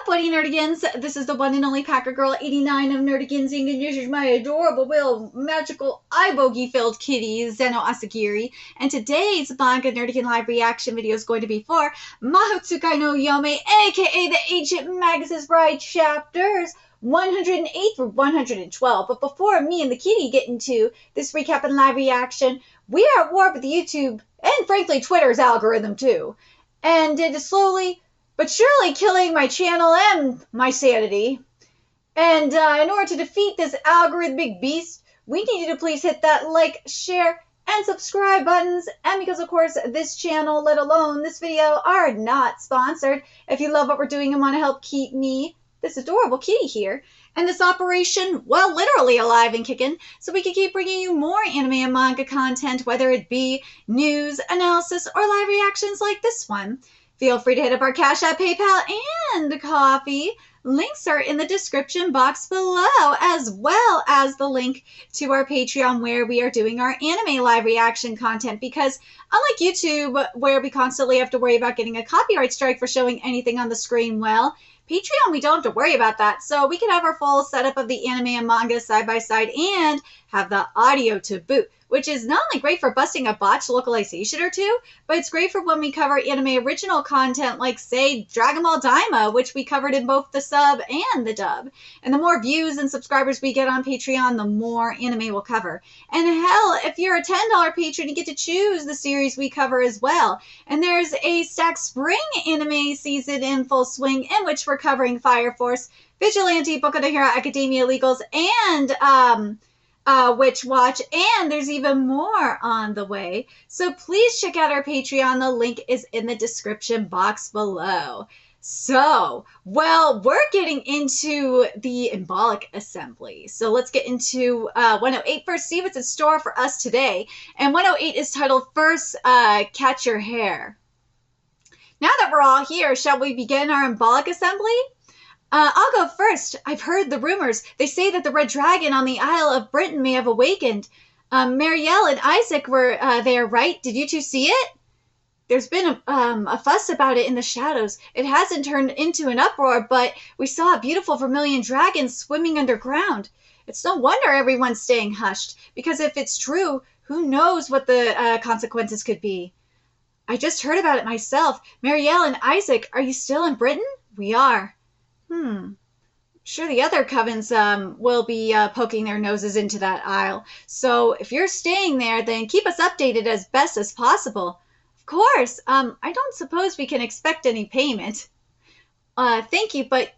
buddy nerdigans? This is the one and only Packer Girl 89 of Nerdigans Inc. and this is my adorable little magical eye bogey filled kitty, Zeno Asagiri. And today's Manga Nerdigan live reaction video is going to be for Mahotsukai no Yome, aka the Ancient Magus' Bride chapters 108 through 112. But before me and the kitty get into this recap and live reaction, we are at war with YouTube and frankly Twitter's algorithm too. And it is slowly but surely killing my channel and my sanity. And in order to defeat this algorithmic beast, we need you to please hit that like, share, and subscribe buttons. And because, of course, this channel, let alone this video, are not sponsored, if you love what we're doing and want to help keep me, this adorable kitty here, and this operation, well, literally alive and kicking, so we can keep bringing you more anime and manga content, whether it be news, analysis, or live reactions like this one. Feel free to hit up our Cash App, PayPal, and Coffee. Links are in the description box below, as well as the link to our Patreon where we are doing our anime live reaction content. Because unlike YouTube, where we constantly have to worry about getting a copyright strike for showing anything on the screen, well, Patreon, we don't have to worry about that. So we can have our full setup of the anime and manga side by side and have the audio to boot, which is not only great for busting a botched localization or two, but it's great for when we cover anime original content like, say, Dragon Ball Daima, which we covered in both the sub and the dub. And the more views and subscribers we get on Patreon, the more anime we'll cover. And hell, if you're a $10 patron, you get to choose the series we cover as well. And there's a stacked spring anime season in full swing, in which we're covering Fire Force, Vigilante, Boku no Hero Academia Legals, and Witch Watch, and there's even more on the way. So please check out our Patreon. The link is in the description box below. So, well, we're getting into the Embolic Assembly. So let's get into 108 first, see what's in store for us today. And 108 is titled First, Catch Your Hair. Now that we're all here, shall we begin our Embolic Assembly? I'll go first. I've heard the rumors. They say that the Red Dragon on the Isle of Britain may have awakened. Marielle and Isaac were there, right? Did you two see it? There's been a fuss about it in the shadows. It hasn't turned into an uproar, but we saw a beautiful vermilion dragon swimming underground. It's no wonder everyone's staying hushed, because if it's true, who knows what the consequences could be. I just heard about it myself. Marielle and Isaac, are you still in Britain? We are. Sure the other covens will be poking their noses into that isle. So if you're staying there, then keep us updated as best as possible. Of course, I don't suppose we can expect any payment. Thank you, but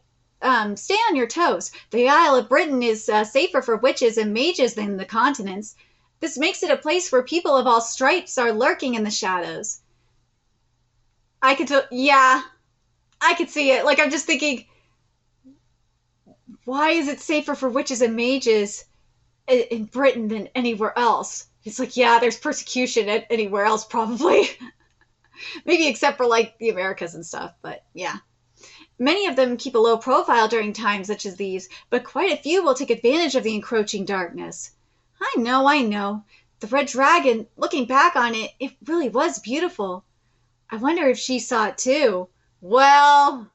stay on your toes. The Isle of Britain is safer for witches and mages than the continents. This makes it a place where people of all stripes are lurking in the shadows. Yeah, I could see it. Like, I'm just thinking, why is it safer for witches and mages in Britain than anywhere else? It's like, yeah, there's persecution anywhere else, probably. Maybe except for, like, the Americas and stuff, but yeah. Many of them keep a low profile during times such as these, but quite a few will take advantage of the encroaching darkness. I know. The Red Dragon, looking back on it, it really was beautiful. I wonder if she saw it too. Well...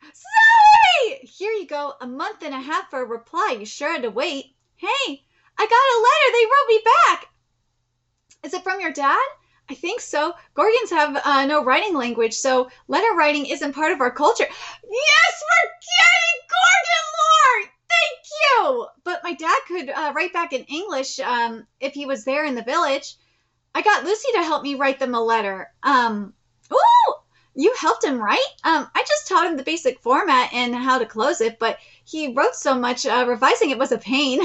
Zoe! Here you go, a month and a half for a reply. You sure had to wait. Hey, I got a letter. They wrote me back. Is it from your dad? I think so. Gorgons have no writing language, so letter writing isn't part of our culture. Yes, we're getting Gorgon lore! Thank you! But my dad could write back in English if he was there in the village. I got Lucy to help me write them a letter. Ooh! You helped him write? I just taught him the basic format and how to close it, but he wrote so much, revising it was a pain.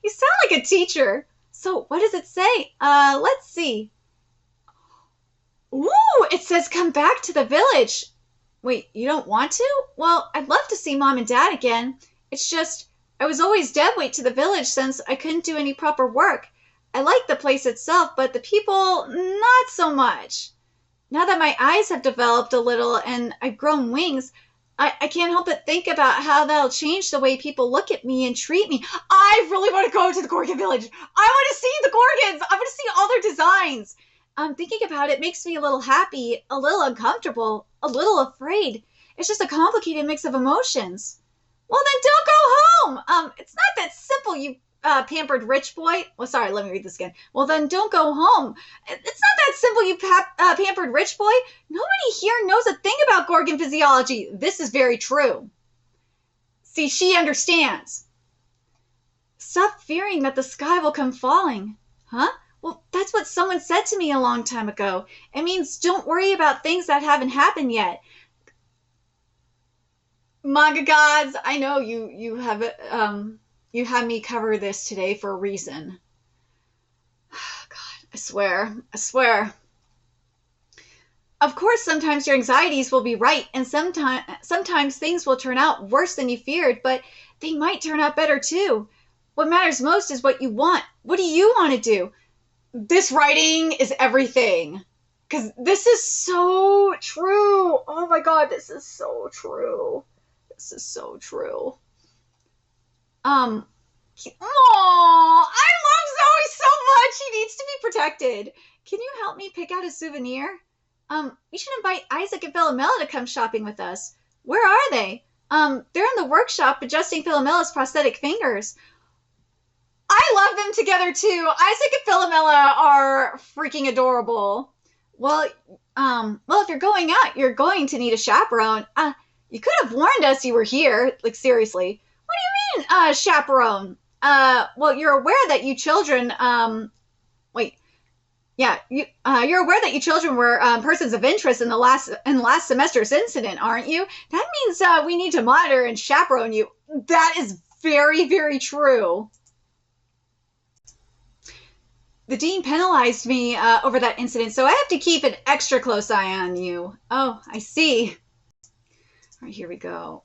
You sound like a teacher. So what does it say? Let's see. Ooh, it says come back to the village. Wait, you don't want to? Well, I'd love to see Mom and Dad again. It's just, I was always dead weight to the village since I couldn't do any proper work. I like the place itself, but the people, not so much. Now that my eyes have developed a little and I've grown wings, I can't help but think about how that'll change the way people look at me and treat me. I really want to go to the Gorgon village. I want to see the Gorgons. I want to see all their designs. Thinking about it makes me a little happy, a little uncomfortable, a little afraid. It's just a complicated mix of emotions. Well, then don't go home. It's not that simple, you pampered rich boy. Well, sorry, let me read this again. Well, then don't go home. It's not that simple, you pampered rich boy. Nobody here knows a thing about Gorgon physiology. This is very true. See, she understands. Stop fearing that the sky will come falling. Huh? Well, that's what someone said to me a long time ago. It means don't worry about things that haven't happened yet. Manga gods, I know you have me cover this today for a reason. God, I swear. Of course, sometimes your anxieties will be right, and sometimes things will turn out worse than you feared, but they might turn out better too. What matters most is what you want. What do you want to do? This writing is everything. Because this is so true. Oh my God, this is so true. This is so true. Oh, I love Zoe so much. She needs to be protected. Can you help me pick out a souvenir? We should invite Isaac and Philomela to come shopping with us. Where are they? They're in the workshop adjusting Philomela's prosthetic fingers. I love them together too. Isaac and Philomela are freaking adorable. Well, if you're going out, you're going to need a chaperone. You could have warned us you were here. Like, seriously. What do you mean, chaperone? Well, you're aware that you children, you're aware that you children were persons of interest in last semester's incident, aren't you? That means we need to monitor and chaperone you. That is very, very true. The dean penalized me over that incident, so I have to keep an extra close eye on you. Oh, I see. All right, here we go.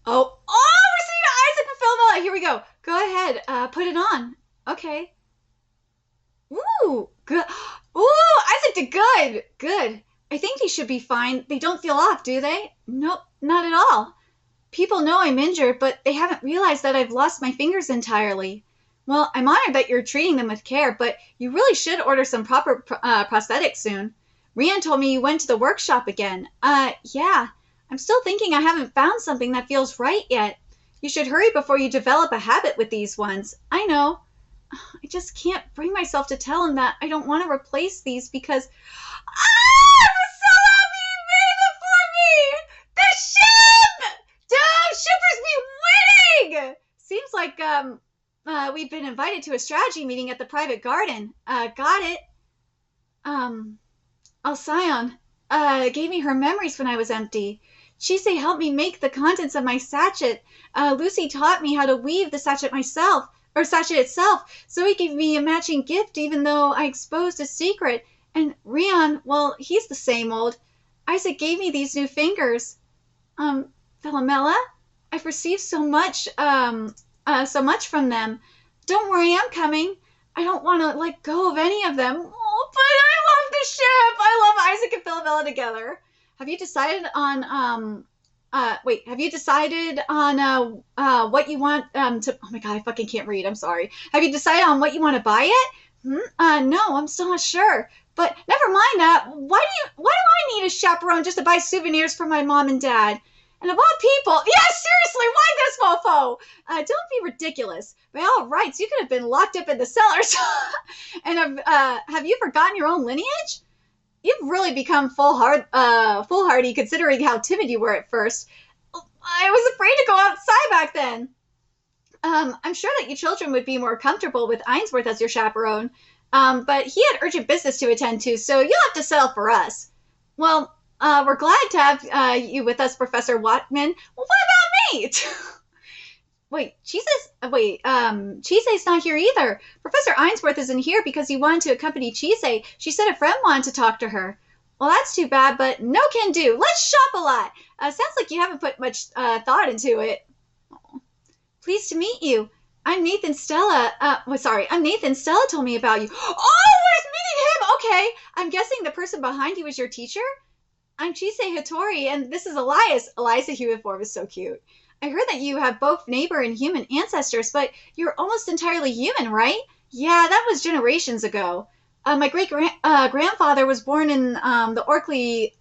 Oh, we're seeing Isaac and Philomela. Here we go. Go ahead. Put it on. Okay. Ooh, good. Ooh, Isaac did good. Good. I think he should be fine. They don't feel off, do they? Nope, not at all. People know I'm injured, but they haven't realized that I've lost my fingers entirely. Well, I'm honored that you're treating them with care, but you really should order some proper prosthetics soon. Rian told me you went to the workshop again. Yeah. I'm still thinking I haven't found something that feels right yet. You should hurry before you develop a habit with these ones. I know. I just can't bring myself to tell him that I don't want to replace these because... I'm so happy he made it for me! The ship! Dude, shippers be winning! Seems like we've been invited to a strategy meeting at the private garden. Got it. Alcyon gave me her memories when I was empty. Chise helped me make the contents of my sachet. Lucy taught me how to weave the sachet itself. Zoe gave me a matching gift even though I exposed a secret. And Rian, well, he's the same old. Isaac gave me these new fingers. Philomela, I've received so much from them. Don't worry, I'm coming. I don't want to let go of any of them. Oh, but I love the ship. I love Isaac and Philomela together. Have you decided on what you want to... Oh my God, I fucking can't read. I'm sorry. Have you decided on what you want to buy yet? No, I'm still not sure. But never mind that. Why do I need a chaperone just to buy souvenirs for my mom and dad? And of all people... Yeah, seriously, why this mofo? Don't be ridiculous. By all rights, you could have been locked up in the cellars. And have you forgotten your own lineage? You've really become foolhardy considering how timid you were at first. I was afraid to go outside back then. I'm sure that you children would be more comfortable with Ainsworth as your chaperone. But he had urgent business to attend to, so you'll have to settle for us. Well, we're glad to have you with us, Professor Watman. Well, what about me? Chise's not here either. Professor Ainsworth isn't here because he wanted to accompany Chise. She said a friend wanted to talk to her. Well, that's too bad, but no can do. Let's shop a lot. Sounds like you haven't put much thought into it. Oh. Pleased to meet you. I'm Nathan Stella. I'm Nathan. Stella told me about you. Oh, we're meeting him. Okay. I'm guessing the person behind you is your teacher? I'm Chise Hattori, and this is Elias. Elias, the human form, is so cute. I heard that you have both neighbor and human ancestors, but you're almost entirely human, right? Yeah, that was generations ago. My grandfather was born in the Orkney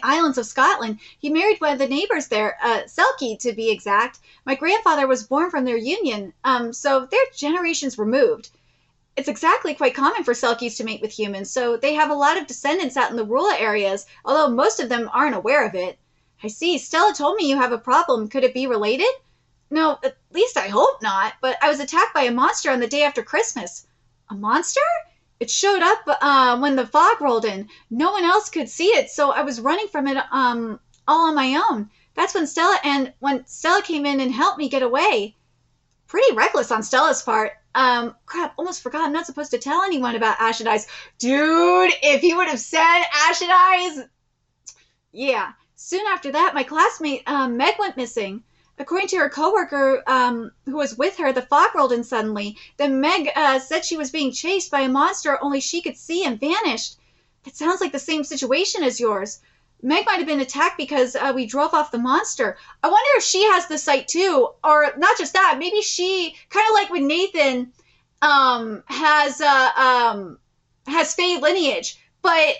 Islands of Scotland. He married one of the neighbors there, Selkie to be exact. My grandfather was born from their union, so they're generations removed. It's exactly quite common for Selkies to mate with humans, so they have a lot of descendants out in the rural areas, although most of them aren't aware of it. I see. Stella told me you have a problem. Could it be related? No, at least I hope not, but I was attacked by a monster on the day after Christmas. A monster? It showed up when the fog rolled in. No one else could see it, so I was running from it all on my own. That's when Stella came in and helped me get away. Pretty reckless on Stella's part. Crap, almost forgot I'm not supposed to tell anyone about Ashen Eyes. Dude, if you would have said Ashen Eyes. Yeah. Soon after that, my classmate Meg went missing. According to her coworker who was with her, the fog rolled in suddenly. Then Meg said she was being chased by a monster only she could see and vanished. That sounds like the same situation as yours. Meg might have been attacked because we drove off the monster. I wonder if she has the sight too, or not just that. Maybe she, kind of like when Nathan has Fey lineage, but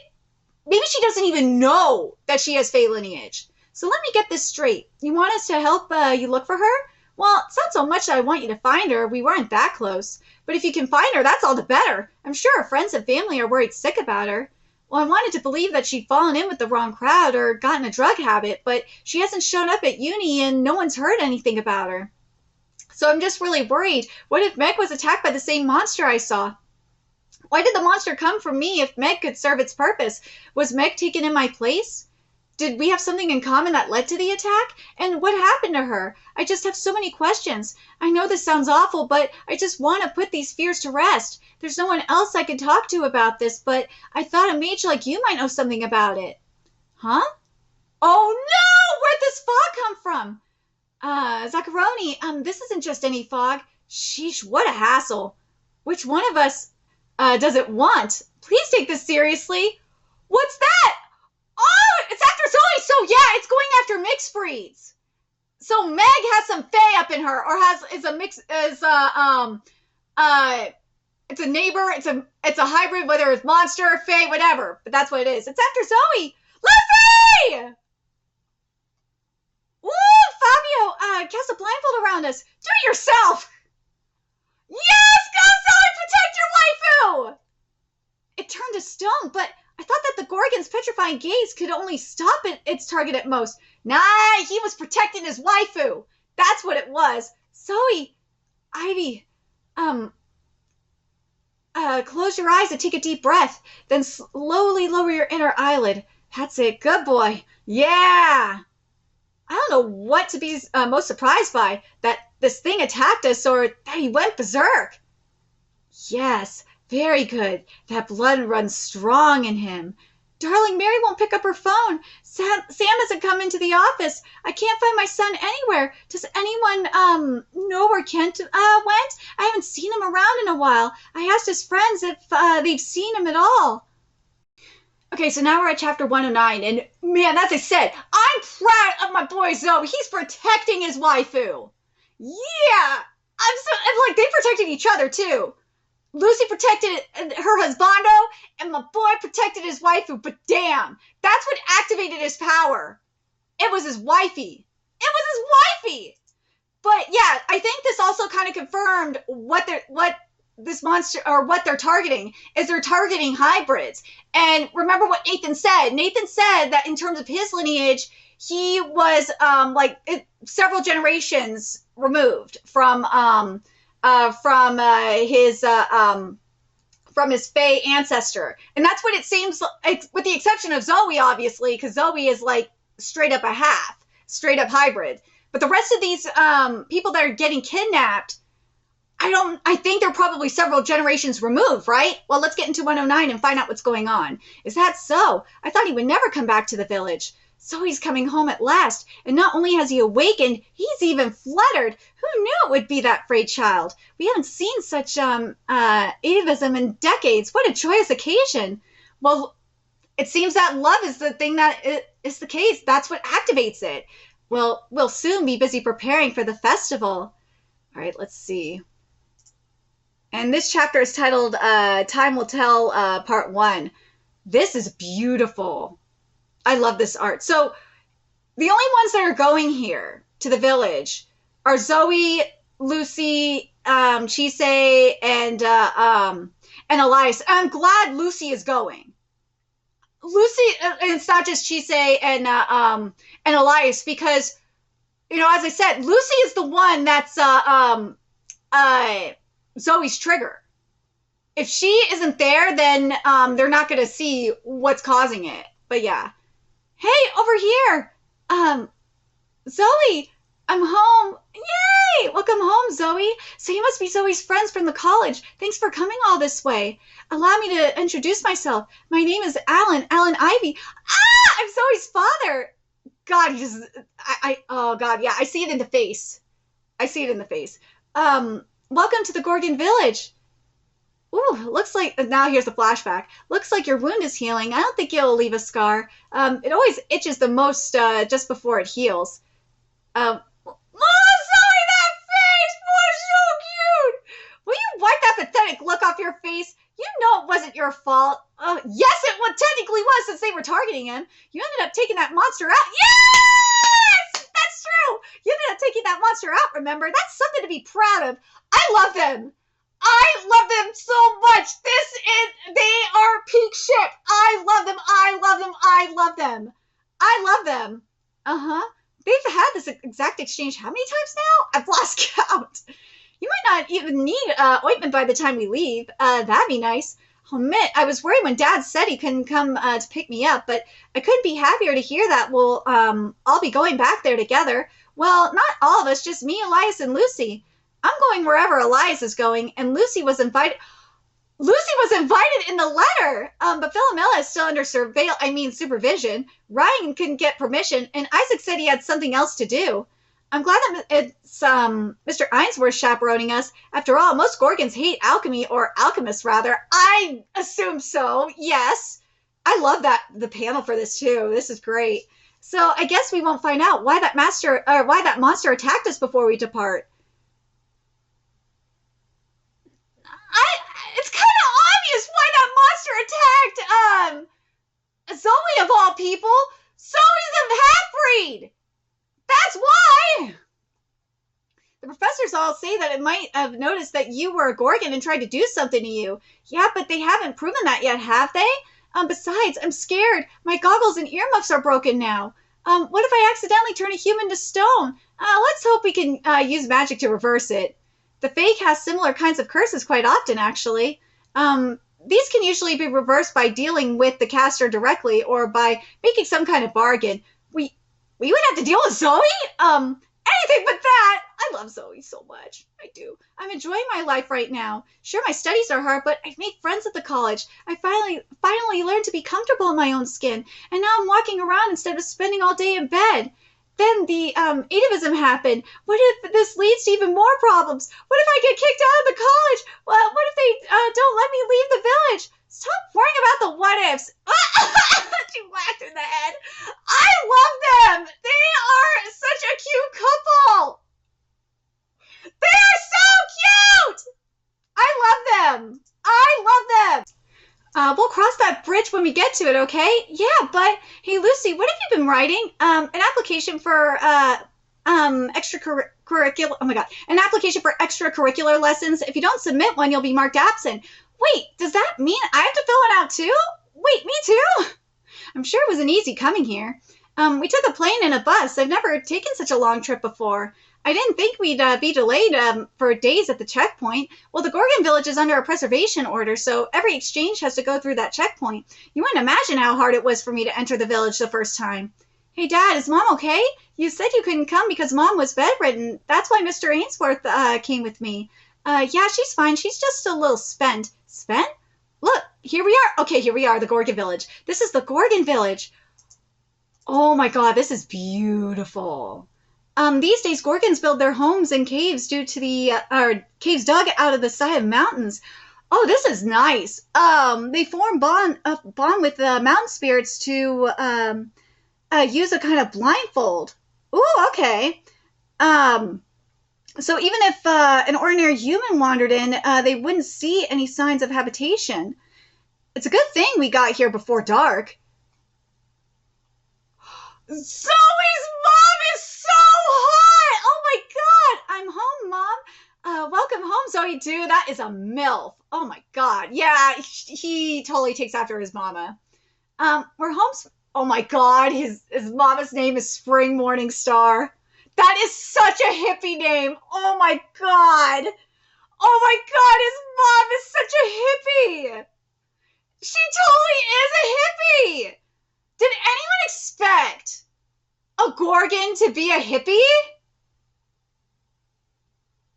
maybe she doesn't even know that she has Fey lineage. So let me get this straight. You want us to help you look for her? Well, it's not so much that I want you to find her. We weren't that close. But if you can find her, that's all the better. I'm sure her friends and family are worried sick about her. Well, I wanted to believe that she'd fallen in with the wrong crowd or gotten a drug habit, but she hasn't shown up at uni and no one's heard anything about her. So I'm just really worried. What if Meg was attacked by the same monster I saw? Why did the monster come from me if Meg could serve its purpose? Was Meg taken in my place? Did we have something in common that led to the attack? And what happened to her? I just have so many questions. I know this sounds awful, but I just want to put these fears to rest. There's no one else I could talk to about this, but I thought a mage like you might know something about it. Huh? Oh no! Where'd this fog come from? Zacharoni, this isn't just any fog. Sheesh, what a hassle. Which one of us, does it want? Please take this seriously. What's that? Oh, it's after Zoe, so yeah, it's going after mixed breeds. So Meg has some Fae up in her, or it's a neighbor, it's a hybrid, whether it's monster, Fae, whatever. But that's what it is. It's after Zoe. Luffy! Woo, Fabio, cast a blindfold around us. Do it yourself. Yes, go Zoe, protect your waifu! It turned to stone, but I thought that the Gorgon's petrifying gaze could only stop its target at most. Nah, he was protecting his waifu. That's what it was. Zoe, Ivy, close your eyes and take a deep breath. Then slowly lower your inner eyelid. That's it. Good boy. Yeah. I don't know what to be most surprised by. That this thing attacked us or that he went berserk. Yes. Very good. That blood runs strong in him. Darling, Mary won't pick up her phone. Sam hasn't come into the office. I can't find my son anywhere. Does anyone know where Kent went? I haven't seen him around in a while. I asked his friends if they've seen him at all. Okay, so now we're at chapter 109, and man, as I said, I'm proud of my boy Zoe. He's protecting his waifu. Yeah, I'm like they protected each other too. Lucy protected her husbando, and my boy protected his waifu. But damn, that's what activated his power. It was his wifey. It was his wifey. But yeah, I think this also kind of confirmed what this monster or what they're targeting is. They're targeting hybrids. And remember what Nathan said. Nathan said that in terms of his lineage, he was several generations removed from his Fae ancestor. And that's what it seems like, with the exception of Zoe, obviously, because Zoe is like straight up a half, straight up hybrid. But the rest of these people that are getting kidnapped, I think they're probably several generations removed, right? Well, let's get into 109 and find out what's going on. Is that so? I thought he would never come back to the village. So he's coming home at last, and not only has he awakened, he's even fluttered. Who knew it would be that frayed child? We haven't seen such atavism in decades. What a joyous occasion. Well, it seems that love is the thing that is the case. That's what activates it. Well, we'll soon be busy preparing for the festival. All right, let's see. And this chapter is titled Time Will Tell Part 1. This is beautiful. I love this art. So the only ones that are going here to the village are Zoe, Lucy, Chisei, and Elias. I'm glad Lucy is going. Lucy, and it's not just Chisei and Elias, because, you know, as I said, Lucy is the one that's Zoe's trigger. If she isn't there, then they're not going to see what's causing it. But yeah. Hey, over here. Zoe, I'm home. Yay! Welcome home, Zoe. So you must be Zoe's friends from the college. Thanks for coming all this way. Allow me to introduce myself. My name is Alan Ivy. Ah! I'm Zoe's father. God, oh God, yeah, I see it in the face. Welcome to the Gorgon Village. Ooh, looks like, now here's the flashback. Looks like your wound is healing. I don't think it'll leave a scar. It always itches the most just before it heals. Oh, Zoe, that face was so cute. Will you wipe that pathetic look off your face? You know it wasn't your fault. Yes, it technically was, since they were targeting him. You ended up taking that monster out. Yes! That's true. You ended up taking that monster out, remember? That's something to be proud of. I love them. I love them so much. They are peak ship. I love them. They've had this exact exchange how many times now? I've lost count. You might not even need ointment by the time we leave. That'd be nice. I'll admit, I was worried when Dad said he couldn't come to pick me up, but I couldn't be happier to hear that we'll all be going back there together. Well, not all of us, just me, Elias, and Lucy. I'm going wherever Elias is going, and Lucy was invited. Lucy was invited in the letter, but Philomela is still under supervision. Ryan couldn't get permission, and Isaac said he had something else to do. I'm glad that it's Mr. Ainsworth chaperoning us. After all, most Gorgons hate alchemy, or alchemists rather. I assume so. Yes, I love the panel for this too. This is great. So I guess we won't find out why that monster attacked us before we depart. It's kind of obvious why that monster attacked Zoe of all people. Zoe's a half-breed. That's why. The professors all say that it might have noticed that you were a Gorgon and tried to do something to you. Yeah, but they haven't proven that yet, have they? Besides, I'm scared. My goggles and earmuffs are broken now. What if I accidentally turn a human to stone? Let's hope we can use magic to reverse it. The Fae cast similar kinds of curses quite often, actually. These can usually be reversed by dealing with the caster directly or by making some kind of bargain. We would have to deal with Zoe? Anything but that! I love Zoe so much. I do. I'm enjoying my life right now. Sure, my studies are hard, but I've made friends at the college. I finally learned to be comfortable in my own skin, and now I'm walking around instead of spending all day in bed. Then the atavism happened. What if this leads to even more problems? What if I get kicked out of the college? Well, what if they don't let me leave the village? Stop worrying about the what-ifs. She whacked in the head. I love them. They are such a cute couple. They are so cute. I love them. We'll cross that bridge when we get to it, okay? Yeah, but hey, Lucy, what have you been writing? An application for extracurricular. Oh my God, an application for extracurricular lessons. If you don't submit one, you'll be marked absent. Wait, does that mean I have to fill it out too? Wait, me too? I'm sure it wasn't easy coming here. We took a plane and a bus. I've never taken such a long trip before. I didn't think we'd be delayed for days at the checkpoint. Well, the Gorgon village is under a preservation order, so every exchange has to go through that checkpoint. You wouldn't imagine how hard it was for me to enter the village the first time. Hey, Dad, is Mom okay? You said you couldn't come because Mom was bedridden. That's why Mr. Ainsworth came with me. Yeah, she's fine. She's just a little spent. Spent? Look, here we are. Okay, here we are, the Gorgon village. This is the Gorgon village. Oh my God, this is beautiful. These days, Gorgons build their homes in caves due to the caves dug out of the side of mountains. Oh, this is nice. They form bond with mountain spirits to use a kind of blindfold. Ooh, okay. So even if an ordinary human wandered in, they wouldn't see any signs of habitation. It's a good thing we got here before dark. Zoe's mom is so hot! Oh my god! I'm home, Mom. Welcome home, Zoe, too. That is a MILF. Oh my god. Yeah, he totally takes after his mama. We're home. Oh my god, his mama's name is Spring Morning Star. That is such a hippie name. Oh my god. Oh my god, his mom is such a hippie. She totally is a hippie. Did anyone expect a Gorgon to be a hippie?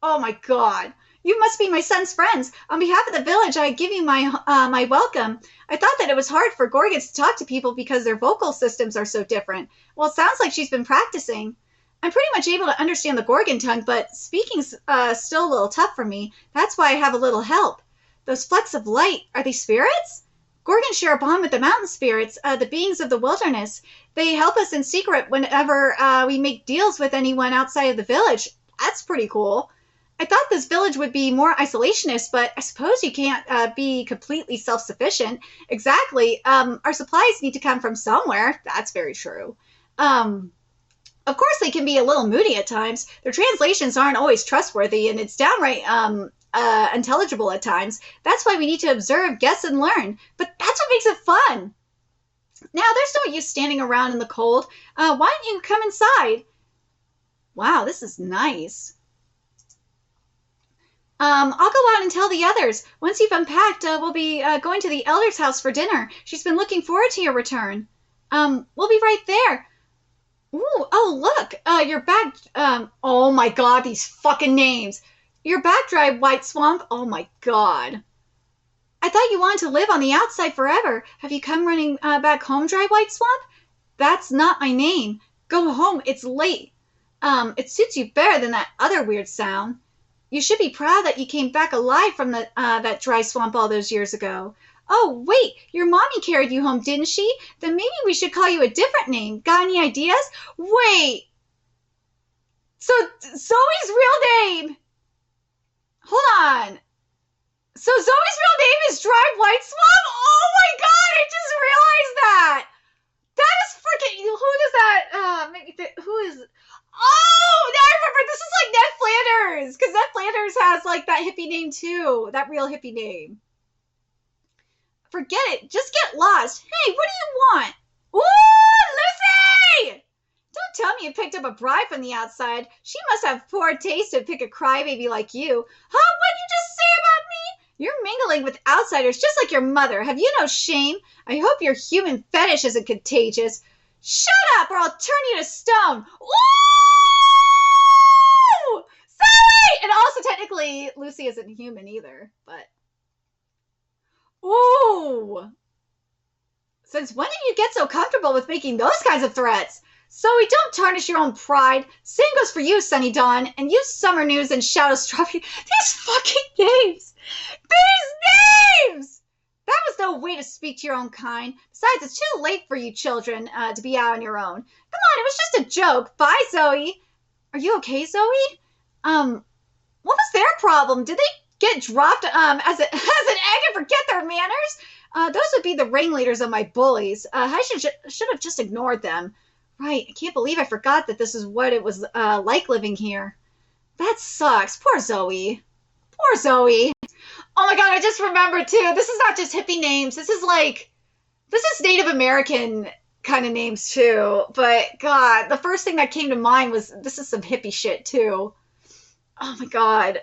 Oh my god. You must be my son's friends. On behalf of the village, I give you my welcome. I thought that it was hard for Gorgons to talk to people because their vocal systems are so different. Well, it sounds like she's been practicing. I'm pretty much able to understand the Gorgon tongue, but speaking's still a little tough for me. That's why I have a little help. Those flecks of light, are they spirits? Gorgons share a bond with the mountain spirits, the beings of the wilderness. They help us in secret whenever we make deals with anyone outside of the village. That's pretty cool. I thought this village would be more isolationist, but I suppose you can't be completely self-sufficient. Exactly. Our supplies need to come from somewhere. That's very true. Of course, they can be a little moody at times. Their translations aren't always trustworthy, and it's downright unintelligible at times. That's why we need to observe, guess, and learn. But that's what makes it fun. Now, there's no use standing around in the cold. Why don't you come inside? Wow, this is nice. I'll go out and tell the others. Once you've unpacked, we'll be going to the elder's house for dinner. She's been looking forward to your return. We'll be right there. Ooh, oh, look, your back, oh my god, these fucking names. Your back dry, White Swamp. Oh my god. I thought you wanted to live on the outside forever. Have you come running back home, Dry White Swamp? That's not my name. Go home, it's late. It suits you better than that other weird sound. You should be proud that you came back alive from that dry swamp all those years ago. Oh, wait, your mommy carried you home, didn't she? Then maybe we should call you a different name. Got any ideas? Wait. So, Zoe's real name. Hold on. So, Zoe's real name is Dry White Swamp? Oh my god, I just realized that. That is freaking, who does that, who is, oh, now I remember, this is like Ned Flanders, because Ned Flanders has like that hippie name too, that real hippie name. Forget it, just get lost. Hey, what do you want? Ooh, Lucy! Don't tell me you picked up a bride from the outside. She must have poor taste to pick a crybaby like you. Huh, what'd you just say about me? You're mingling with outsiders just like your mother. Have you no shame? I hope your human fetish isn't contagious. Shut up or I'll turn you to stone. Ooh! Sorry! And also, technically, Lucy isn't human either, but... Ooh! Since when did you get so comfortable with making those kinds of threats? Zoe, don't tarnish your own pride. Same goes for you, Sunny Dawn, and you Summer News and Shadow Strawberry. These fucking names! These names! That was no way to speak to your own kind. Besides, it's too late for you children to be out on your own. Come on, it was just a joke. Bye, Zoe. Are you okay, Zoe? What was their problem? Did they get dropped as an egg and forget their manners? Those would be the ringleaders of my bullies. I should have just ignored them. Right, I can't believe I forgot that this is what it was like living here. That sucks. Poor Zoe. Poor Zoe. Oh my god, I just remembered too. This is not just hippie names. This is Native American kind of names too. But god, the first thing that came to mind was this is some hippie shit too. Oh my god.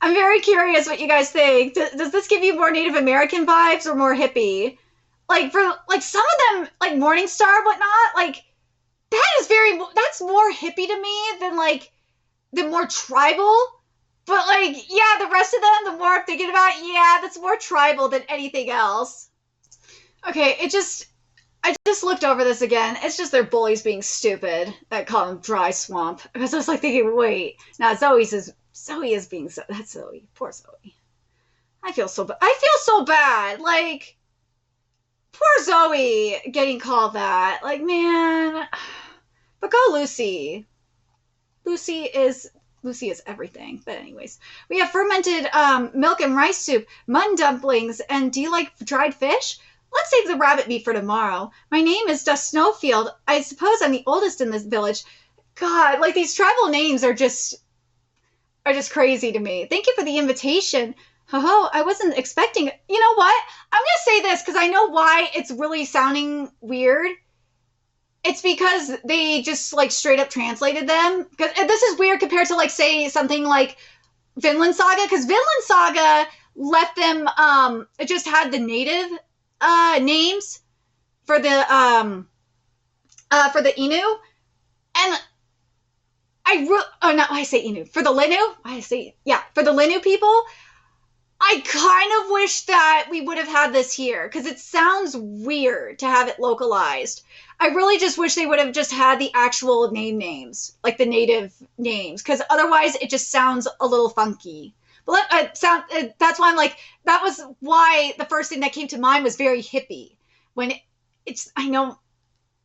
I'm very curious what you guys think. Does this give you more Native American vibes or more hippie? Like, for, like, some of them, like, Morningstar and whatnot, like, that's more hippie to me than more tribal. But, like, yeah, the rest of them, the more I'm thinking about, yeah, that's more tribal than anything else. Okay, I just looked over this again. It's just their bullies being stupid that call them Dry Swamp. Because I was, like, thinking, wait, now Zoe is being, that's Zoe. Poor Zoe. I feel so bad. Like... Poor Zoe getting called that. Like, man. But go Lucy. Lucy is everything. But anyways, we have fermented milk and rice soup, mutton dumplings, and do you like dried fish? Let's save the rabbit meat for tomorrow. My name is Dust Snowfield. I suppose I'm the oldest in this village. God, like these tribal names are just crazy to me. Thank you for the invitation. Ho, I wasn't expecting it. You know what? I'm going to say this because I know why it's really sounding weird. It's because they just like straight up translated them. Because this is weird compared to like say something like Vinland Saga, because Vinland Saga left them it just had the native names for the Inu, and I say Inu for the Linu. For the Linu people. I kind of wish that we would have had this here because it sounds weird to have it localized. I really just wish they would have just had the actual names, like the native names, because otherwise it just sounds a little funky. But that's why I'm like, that was why the first thing that came to mind was very hippie. When I know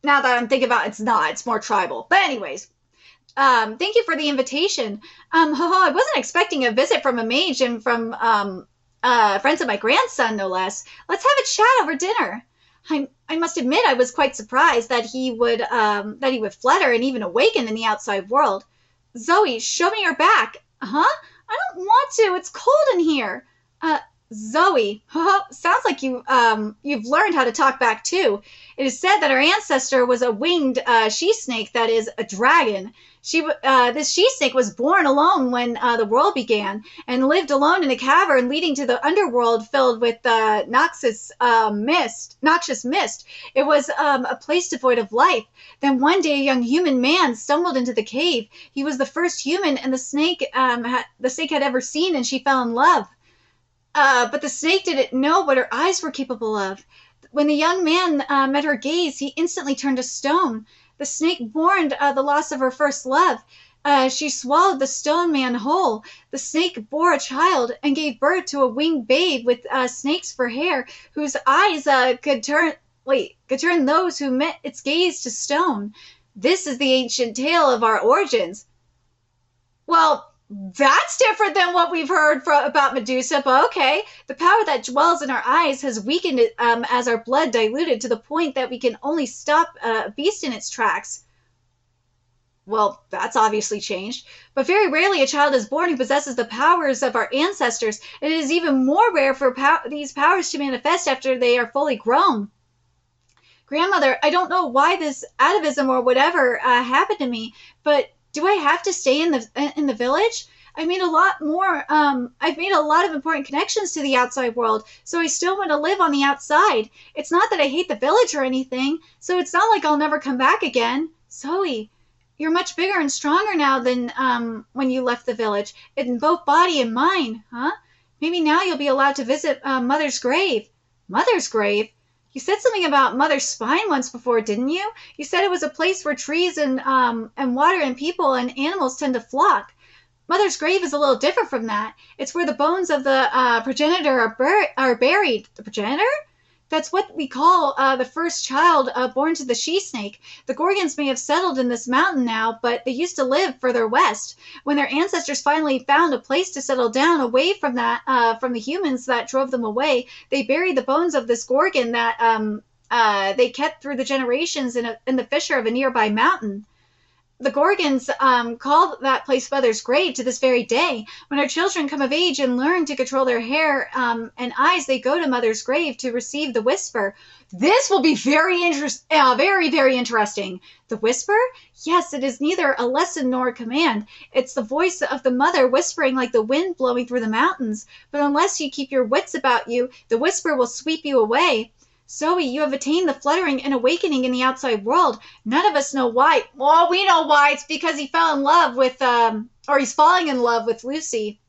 now that I'm thinking about it, it's more tribal. But anyways. Thank you for the invitation. I wasn't expecting a visit from a mage and from friends of my grandson, no less. Let's have a chat over dinner. I must admit I was quite surprised that he would flutter and even awaken in the outside world. Zoe, show me your back. Huh? I don't want to. It's cold in here. Zoe, sounds like you've learned how to talk back too. It is said that our ancestor was a winged she-snake, that is, a dragon. This she-snake was born alone when the world began and lived alone in a cavern leading to the underworld filled with noxious mist. It was a place devoid of life. Then one day a young human man stumbled into the cave. He was the first human and the snake had ever seen, and she fell in love. But the snake didn't know what her eyes were capable of. When the young man met her gaze, he instantly turned to stone. The snake mourned the loss of her first love. She swallowed the stone man whole. The snake bore a child and gave birth to a winged babe with snakes for hair, whose eyes could turn those who met its gaze to stone. This is the ancient tale of our origins. Well, that's different than what we've heard about Medusa, but okay. The power that dwells in our eyes has weakened it, as our blood diluted to the point that we can only stop a beast in its tracks. Well, that's obviously changed. But very rarely a child is born who possesses the powers of our ancestors. It is even more rare for these powers to manifest after they are fully grown. Grandmother, I don't know why this atavism or whatever happened to me, but do I have to stay in the village? I've made a lot of important connections to the outside world, so I still want to live on the outside. It's not that I hate the village or anything, so it's not like I'll never come back again. Zoe, you're much bigger and stronger now than when you left the village, in both body and mind, huh? Maybe now you'll be allowed to visit Mother's grave. Mother's grave? You said something about Mother's spine once before, didn't you? You said it was a place where trees and water and people and animals tend to flock. Mother's grave is a little different from that. It's where the bones of the progenitor are buried. The progenitor? That's what we call the first child born to the she-snake. The Gorgons may have settled in this mountain now, but they used to live further west. When their ancestors finally found a place to settle down away from from the humans that drove them away, they buried the bones of this Gorgon that they kept through the generations in the fissure of a nearby mountain. The Gorgons call that place Mother's grave to this very day. When our children come of age and learn to control their hair and eyes, they go to Mother's grave to receive the whisper. This will be very, very interesting. The whisper? Yes, it is neither a lesson nor a command. It's the voice of the mother whispering like the wind blowing through the mountains. But unless you keep your wits about you, the whisper will sweep you away. Zoe, you have attained the fluttering and awakening in the outside world. None of us know why. Well, we know why. It's because he fell in love with, or he's falling in love with Lucy.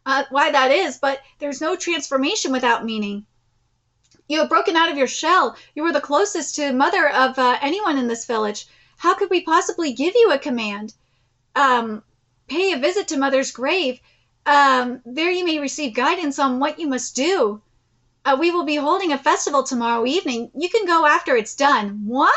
Why that is, but there's no transformation without meaning. You have broken out of your shell. You are the closest to Mother of anyone in this village. How could we possibly give you a command? Pay a visit to Mother's grave. There you may receive guidance on what you must do. We will be holding a festival tomorrow evening. You can go after it's done. What?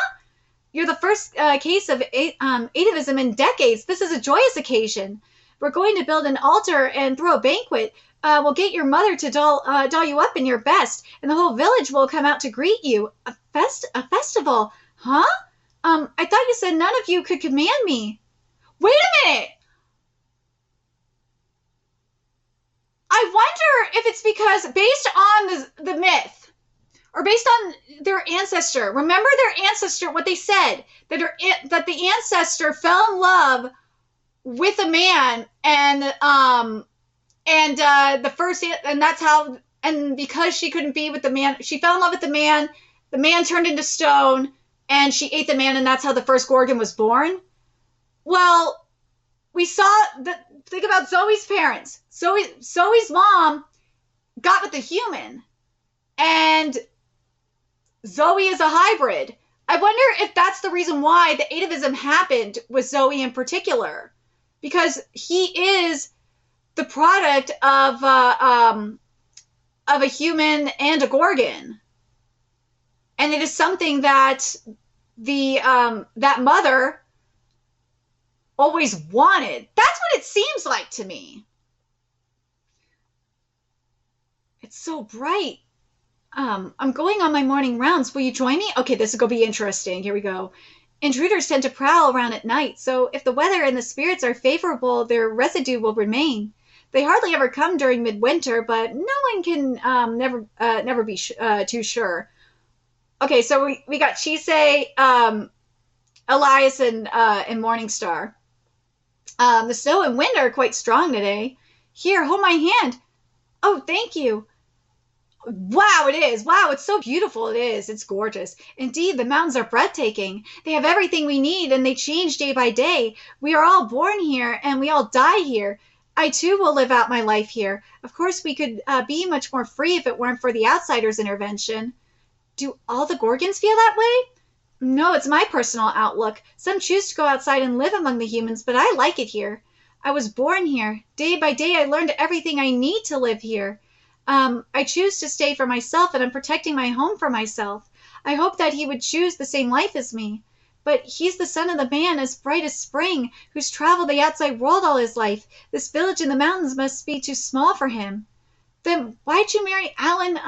You're the first case of atavism in decades. This is a joyous occasion. We're going to build an altar and throw a banquet. We'll get your mother to doll you up in your best, and the whole village will come out to greet you. A festival, huh? I thought you said none of you could command me. Wait a minute! I wonder if it's because based on the myth, or based on their ancestor. Remember their ancestor, what they said, that the ancestor fell in love with a man, and that's how, and because she couldn't be with the man, she fell in love with the man turned into stone, and she ate the man, and that's how the first Gorgon was born. Well, we saw that. Think about Zoe's parents. Zoe's mom got with the human, and Zoe is a hybrid. I wonder if that's the reason why the atavism happened with Zoe in particular, because he is the product of a human and a Gorgon, and it is something that that mother always wanted. That's what it seems like to me. It's so bright. I'm going on my morning rounds. Will you join me? Okay, this is going to be interesting. Here we go. Intruders tend to prowl around at night, so if the weather and the spirits are favorable, their residue will remain. They hardly ever come during midwinter, but no one can never be too sure. Okay, so we got Chisei, Elias, and Morningstar. The snow and wind are quite strong today. Here, hold my hand. Oh, thank you. Wow, it is. Wow, it's so beautiful. It is. It's gorgeous. Indeed, the mountains are breathtaking. They have everything we need, and they change day by day. We are all born here, and we all die here. I, too, will live out my life here. Of course, we could be much more free if it weren't for the outsider's intervention. Do all the Gorgons feel that way? No, it's my personal outlook. Some choose to go outside and live among the humans, but I like it here. I was born here. Day by day, I learned everything I need to live here. I choose to stay for myself, and I'm protecting my home for myself. I hope that he would choose the same life as me. But he's the son of the man as bright as spring, who's traveled the outside world all his life. This village in the mountains must be too small for him. Then why'd you marry Alan?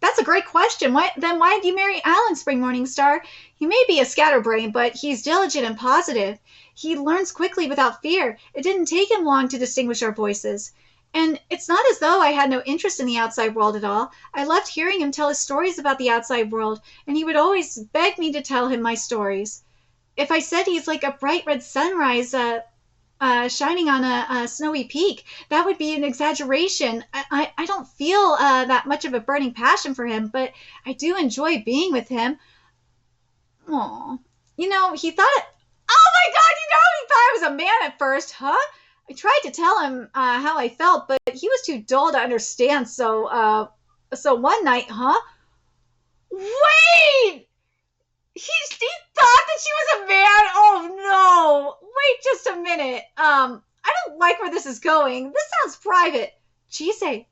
That's a great question. Why did you marry Alan, Spring Morningstar? He may be a scatterbrain, but he's diligent and positive. He learns quickly without fear. It didn't take him long to distinguish our voices. And it's not as though I had no interest in the outside world at all. I loved hearing him tell his stories about the outside world, and he would always beg me to tell him my stories. If I said he's like a bright red sunrise shining on a snowy peak, that would be an exaggeration. I don't feel that much of a burning passion for him, but I do enjoy being with him. Aw. He thought it... Oh my God, he thought I was a man at first, huh? I tried to tell him how I felt, but he was too dull to understand, so one night, huh? Wait! He thought that she was a man? Oh, no. Wait just a minute. I don't like where this is going. This sounds private. Chisei,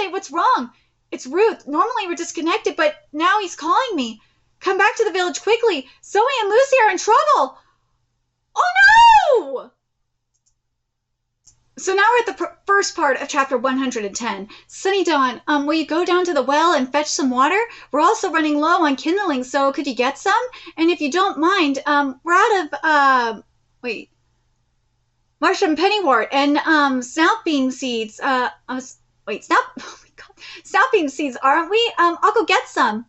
what's wrong? It's Ruth. Normally we're disconnected, but now he's calling me. Come back to the village quickly. Zoe and Lucy are in trouble. Oh, no! So now we're at the first part of chapter 110. Sunny Dawn, will you go down to the well and fetch some water? We're also running low on kindling, so could you get some? And if you don't mind, we're out of, mushroom pennywort and, snout bean seeds. Oh my God. Snout bean seeds, aren't we? I'll go get some.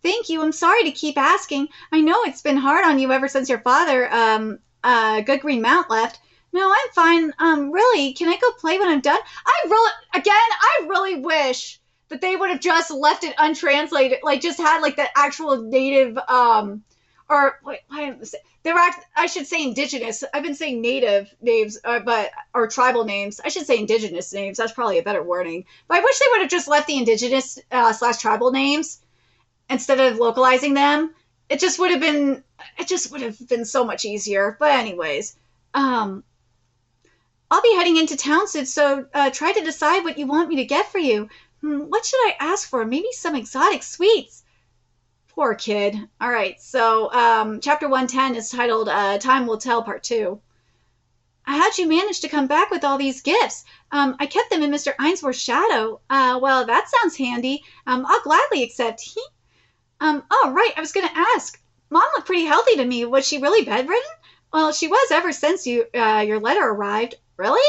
Thank you. I'm sorry to keep asking. I know it's been hard on you ever since your father, Good Green Mount left. No, I'm fine. Really, can I go play when I'm done? I really wish that they would have just left it untranslated, like just had like the actual native, I should say indigenous. I've been saying native names, or tribal names. I should say indigenous names. That's probably a better wording. But I wish they would have just left the indigenous / tribal names instead of localizing them. It just would have been so much easier. But anyways, I'll be heading into town soon, so try to decide what you want me to get for you. What should I ask for? Maybe some exotic sweets. Poor kid. All right, so chapter 110 is titled Time Will Tell Part 2. How'd you manage to come back with all these gifts? I kept them in Mr. Ainsworth's shadow. Well, that sounds handy. I'll gladly accept. Oh, right, I was going to ask. Mom looked pretty healthy to me. Was she really bedridden? Well, she was ever since your letter arrived. Really?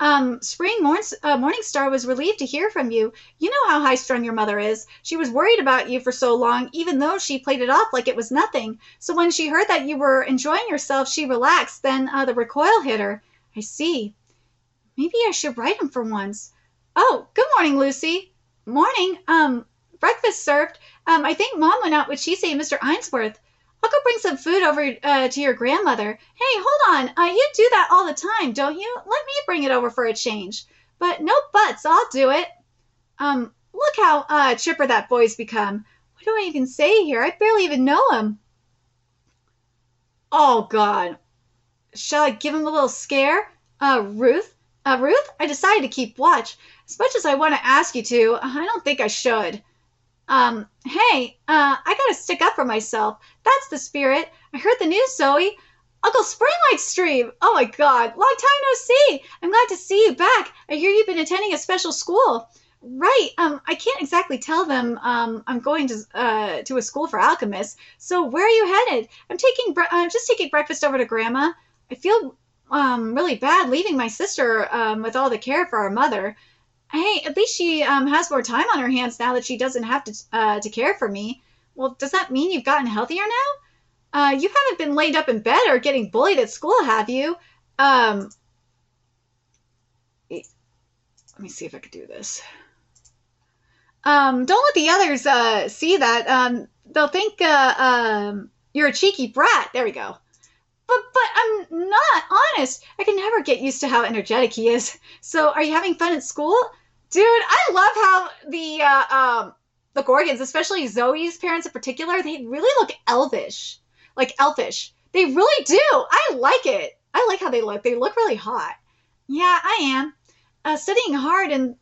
Morningstar was relieved to hear from you. You know how high-strung your mother is. She was worried about you for so long, even though she played it off like it was nothing. So when she heard that you were enjoying yourself, she relaxed. Then the recoil hit her. I see. Maybe I should write him for once. Oh, good morning, Lucy. Morning. Breakfast served. I think Mom went out with Chise and Mr. Ainsworth. I'll go bring some food over to your grandmother. Hey, hold on. You do that all the time, don't you? Let me bring it over for a change. But no buts. I'll do it. Look how chipper that boy's become. What do I even say here? I barely even know him. Oh, God. Shall I give him a little scare? Ruth? Ruth? I decided to keep watch. As much as I want to ask you to, I don't think I should. Hey, I gotta stick up for myself. That's the spirit. I heard the news, Zoe. Uncle Springlight's stream. Oh my God, long time no see. I'm glad to see you back. I hear you've been attending a special school. Right, I can't exactly tell them, I'm going to a school for alchemists. So where are you headed? I'm just taking breakfast over to Grandma. I feel, really bad leaving my sister, with all the care for our mother. Hey, at least she has more time on her hands now that she doesn't have to care for me. Well, does that mean you've gotten healthier now? You haven't been laid up in bed or getting bullied at school, have you? Let me see if I could do this. Don't let the others see that. They'll think you're a cheeky brat. There we go. But I'm not honest. I can never get used to how energetic he is. So, are you having fun at school? Dude, I love how the Gorgons, especially Zoe's parents in particular, they really look elvish. Like elfish. They really do. I like it. I like how they look. They look really hot. Yeah, I am. Studying hard and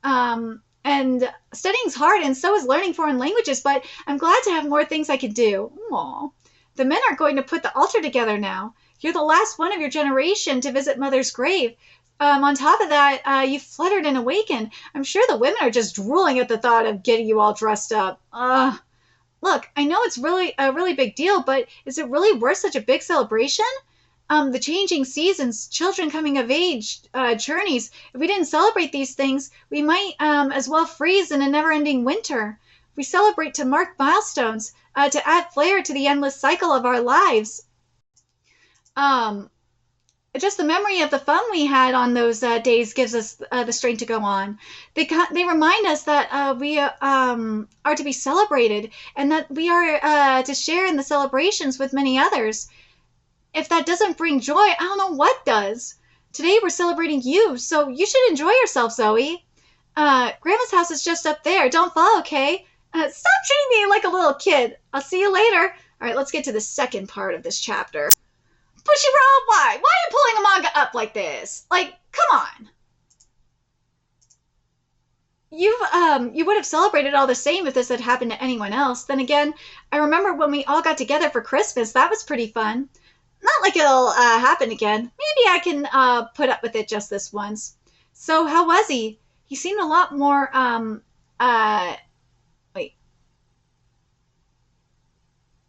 studying's hard, and so is learning foreign languages, but I'm glad to have more things I can do. Aww. The men are going to put the altar together now. You're the last one of your generation to visit Mother's grave. On top of that, you fluttered and awakened. I'm sure the women are just drooling at the thought of getting you all dressed up. Look, I know it's really a really big deal, but is it really worth such a big celebration? The changing seasons, children coming of age, journeys. If we didn't celebrate these things, we might as well freeze in a never-ending winter. We celebrate to mark milestones, to add flair to the endless cycle of our lives. Just the memory of the fun we had on those days gives us the strength to go on. They remind us that we are to be celebrated and that we are to share in the celebrations with many others. If that doesn't bring joy, I don't know what does. Today we're celebrating you, so you should enjoy yourself, Zoe. Grandma's house is just up there. Don't fall, okay? Stop treating me like a little kid. I'll see you later. All right, let's get to the second part of this chapter. Bushiroad, why? Why are you pulling a manga up like this? Like, come on. You would have celebrated all the same if this had happened to anyone else. Then again, I remember when we all got together for Christmas. That was pretty fun. Not like it'll happen again. Maybe I can put up with it just this once. So how was he? He seemed a lot more, wait.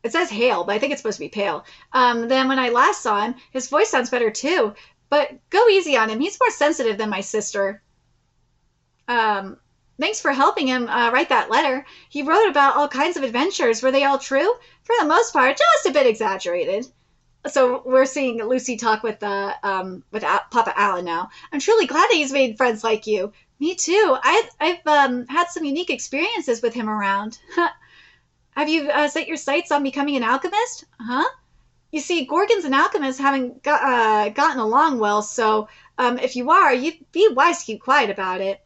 It says hale, but I think it's supposed to be pale. Then when I last saw him, his voice sounds better too. But go easy on him. He's more sensitive than my sister. Thanks for helping him write that letter. He wrote about all kinds of adventures. Were they all true? For the most part, just a bit exaggerated. So we're seeing Lucy talk with Papa Alan now. I'm truly glad that he's made friends like you. Me too. I've had some unique experiences with him around. Have you set your sights on becoming an alchemist? Huh? You see, Gorgons and alchemists haven't gotten along well, so if you are, you'd be wise to keep quiet about it.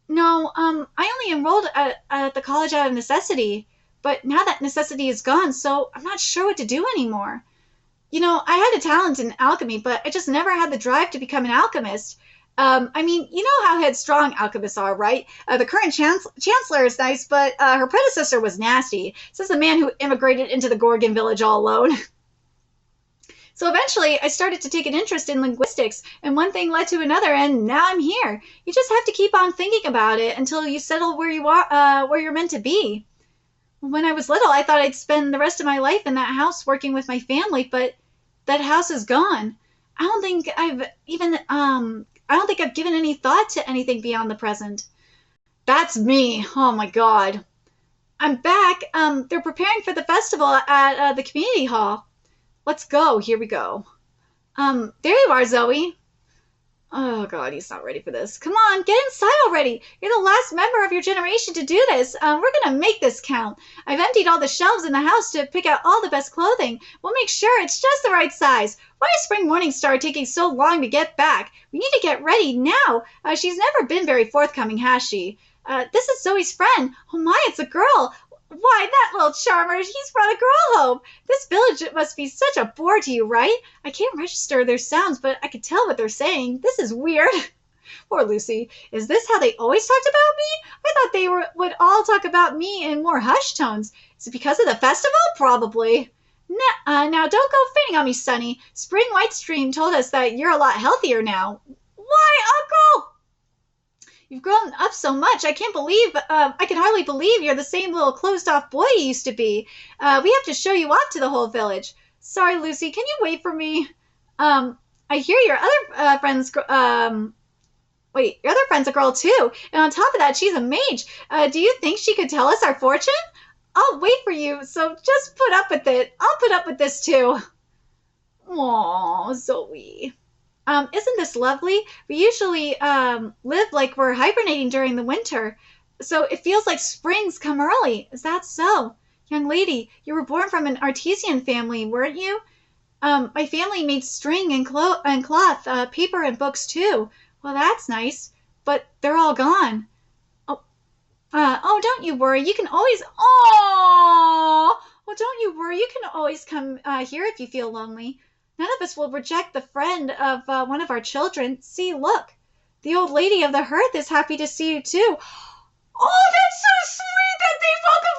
No, I only enrolled at the college out of necessity, but now that necessity is gone, so I'm not sure what to do anymore. You know, I had a talent in alchemy, but I just never had the drive to become an alchemist. I mean, you know how headstrong alchemists are, right? The current chancellor is nice, but her predecessor was nasty. This is the man who immigrated into the Gorgon village all alone. So eventually, I started to take an interest in linguistics, and one thing led to another, and now I'm here. You just have to keep on thinking about it until you settle where you are, where you're meant to be. When I was little, I thought I'd spend the rest of my life in that house working with my family, but that house is gone. I don't think I've given any thought to anything beyond the present. That's me. Oh my God. I'm back. They're preparing for the festival at the community hall. Let's go. Here we go. There you are, Zoe. Oh, God, he's not ready for this. Come on, get inside already. You're the last member of your generation to do this. We're going to make this count. I've emptied all the shelves in the house to pick out all the best clothing. We'll make sure it's just the right size. Why is Spring Morningstar taking so long to get back? We need to get ready now. She's never been very forthcoming, has she? This is Zoe's friend. Oh, my, it's a girl. Why, that little charmer, he's brought a girl home. This village must be such a bore to you, right? I can't register their sounds, but I can tell what they're saying. This is weird. Poor Lucy. Is this how they always talked about me? I thought they would all talk about me in more hushed tones. Is it because of the festival? Probably. Now, don't go fainting on me, Sonny. Spring Whitestream told us that you're a lot healthier now. Why, Uncle? You've grown up so much. I can hardly believe you're the same little closed-off boy you used to be. We have to show you off to the whole village. Sorry, Lucy, can you wait for me? I hear your other friend's, your other friend's a girl too. And on top of that, she's a mage. Do you think she could tell us our fortune? I'll wait for you, so just put up with it. I'll put up with this too. Aw, Zoe. Isn't this lovely? We usually live like we're hibernating during the winter, so it feels like spring's come early. Is that so? Young lady, you were born from an artisan family, weren't you? My family made string and cloth, paper and books too. Well, that's nice, but they're all gone. Oh, don't you worry. You can always... Oh! Well, don't you worry. You can always come here if you feel lonely. None of us will reject the friend of one of our children. See, look. The old lady of the hearth is happy to see you, too. Oh, that's so sweet that they welcome...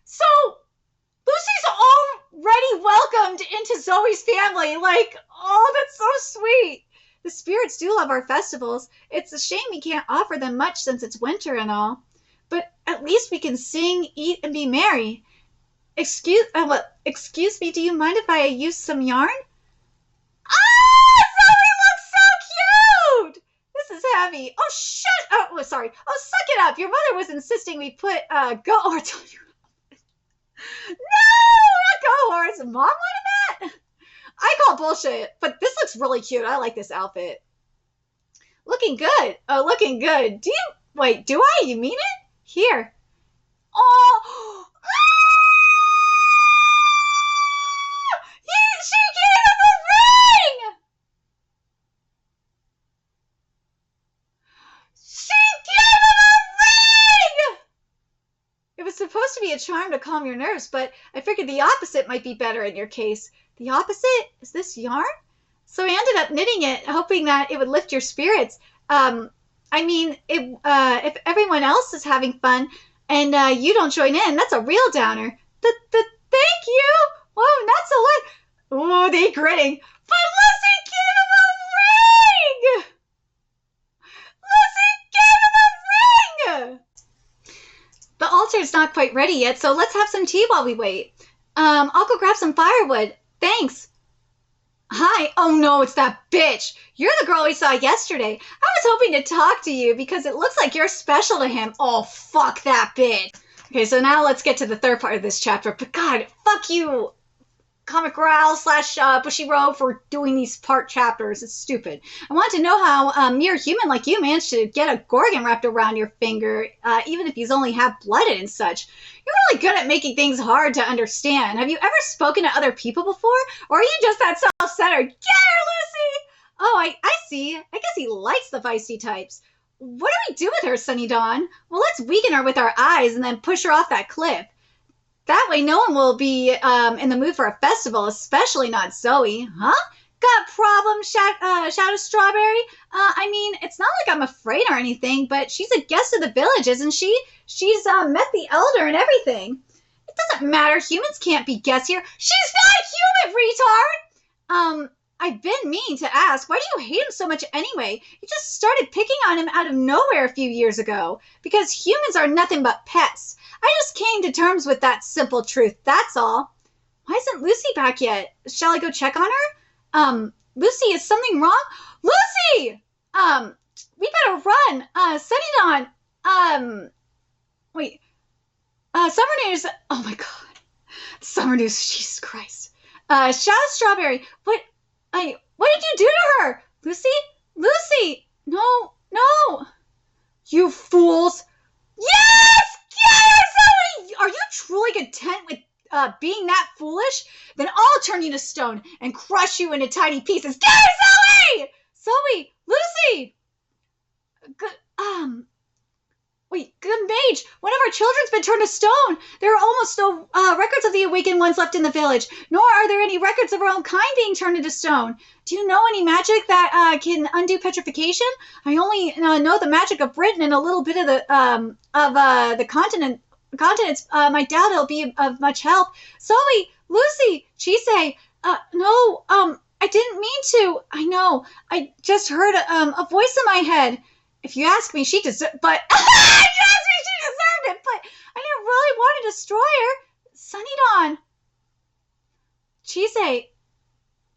So Lucy's already welcomed into Zoe's family. Oh, that's so sweet. The spirits do love our festivals. It's a shame we can't offer them much since it's winter and all. But at least we can sing, eat, and be merry. Excuse me, do you mind if I use some yarn? Ah! Zoe looks so cute! This is heavy. Oh, shut up. Oh, sorry. Oh, suck it up. Your mother was insisting we put goat on your... No, not goat. Mom wanted that? I call bullshit, but this looks really cute. I like this outfit. Looking good. Oh, looking good. Do I? You mean it? Here. Oh! She gave him a ring! She gave him a ring! It was supposed to be a charm to calm your nerves, but I figured the opposite might be better in your case. The opposite? Is this yarn? So I ended up knitting it, hoping that it would lift your spirits. If everyone else is having fun and you don't join in, that's a real downer. Thank you! Whoa, not so much. Oh, they grinning. But Lucy gave him a ring! Lucy gave him a ring! The altar's not quite ready yet, so let's have some tea while we wait. I'll go grab some firewood. Thanks. Hi. Oh, no, it's that bitch. You're the girl we saw yesterday. I was hoping to talk to you because it looks like you're special to him. Oh, fuck that bitch. Okay, so now let's get to the third part of this chapter. But God, fuck you, Comic Growl / Bushiroad, for doing these part chapters. It's stupid. I want to know how a mere human like you managed to get a Gorgon wrapped around your finger, even if he's only half-blooded and such. You're really good at making things hard to understand. Have you ever spoken to other people before? Or are you just that self-centered? Get her, Lucy! Oh, I see. I guess he likes the feisty types. What do we do with her, Sunny Dawn? Well, let's weaken her with our eyes and then push her off that cliff. That way no one will be in the mood for a festival, especially not Zoe. Huh? got problems, Shadow Strawberry? I mean, it's not like I'm afraid or anything, but she's a guest of the village, isn't she? She's met the elder and everything. It doesn't matter. Humans can't be guests here. She's not human, retard! I've been mean to ask. Why do you hate him so much anyway? You just started picking on him out of nowhere a few years ago. Because humans are nothing but pests. I just came to terms with that simple truth, that's all. Why isn't Lucy back yet? Shall I go check on her? Lucy, is something wrong? Lucy! We better run. Sunny Dawn, wait. Summer News, oh my god. Summer News, Jesus Christ. Shadow Strawberry, what did you do to her? Lucy? Lucy! No. You fools. Yes! Zoe! Are you truly content with being that foolish? Then I'll turn you to stone and crush you into tiny pieces. Get her, Zoe! Zoe! Lucy! Good mage, one of our children's been turned to stone. There are almost no records of the awakened ones left in the village, nor are there any records of our own kind being turned into stone. Do you know any magic that can undo petrification? I only know the magic of Britain and a little bit of the continents. I doubt it'll be of much help. Zoe, Lucy, Chise, no, I didn't mean to. I know. I just heard a voice in my head. If you ask me, she deserved, but you asked me, she deserved it, but I didn't really want to destroy her. Sunny Dawn. Chise,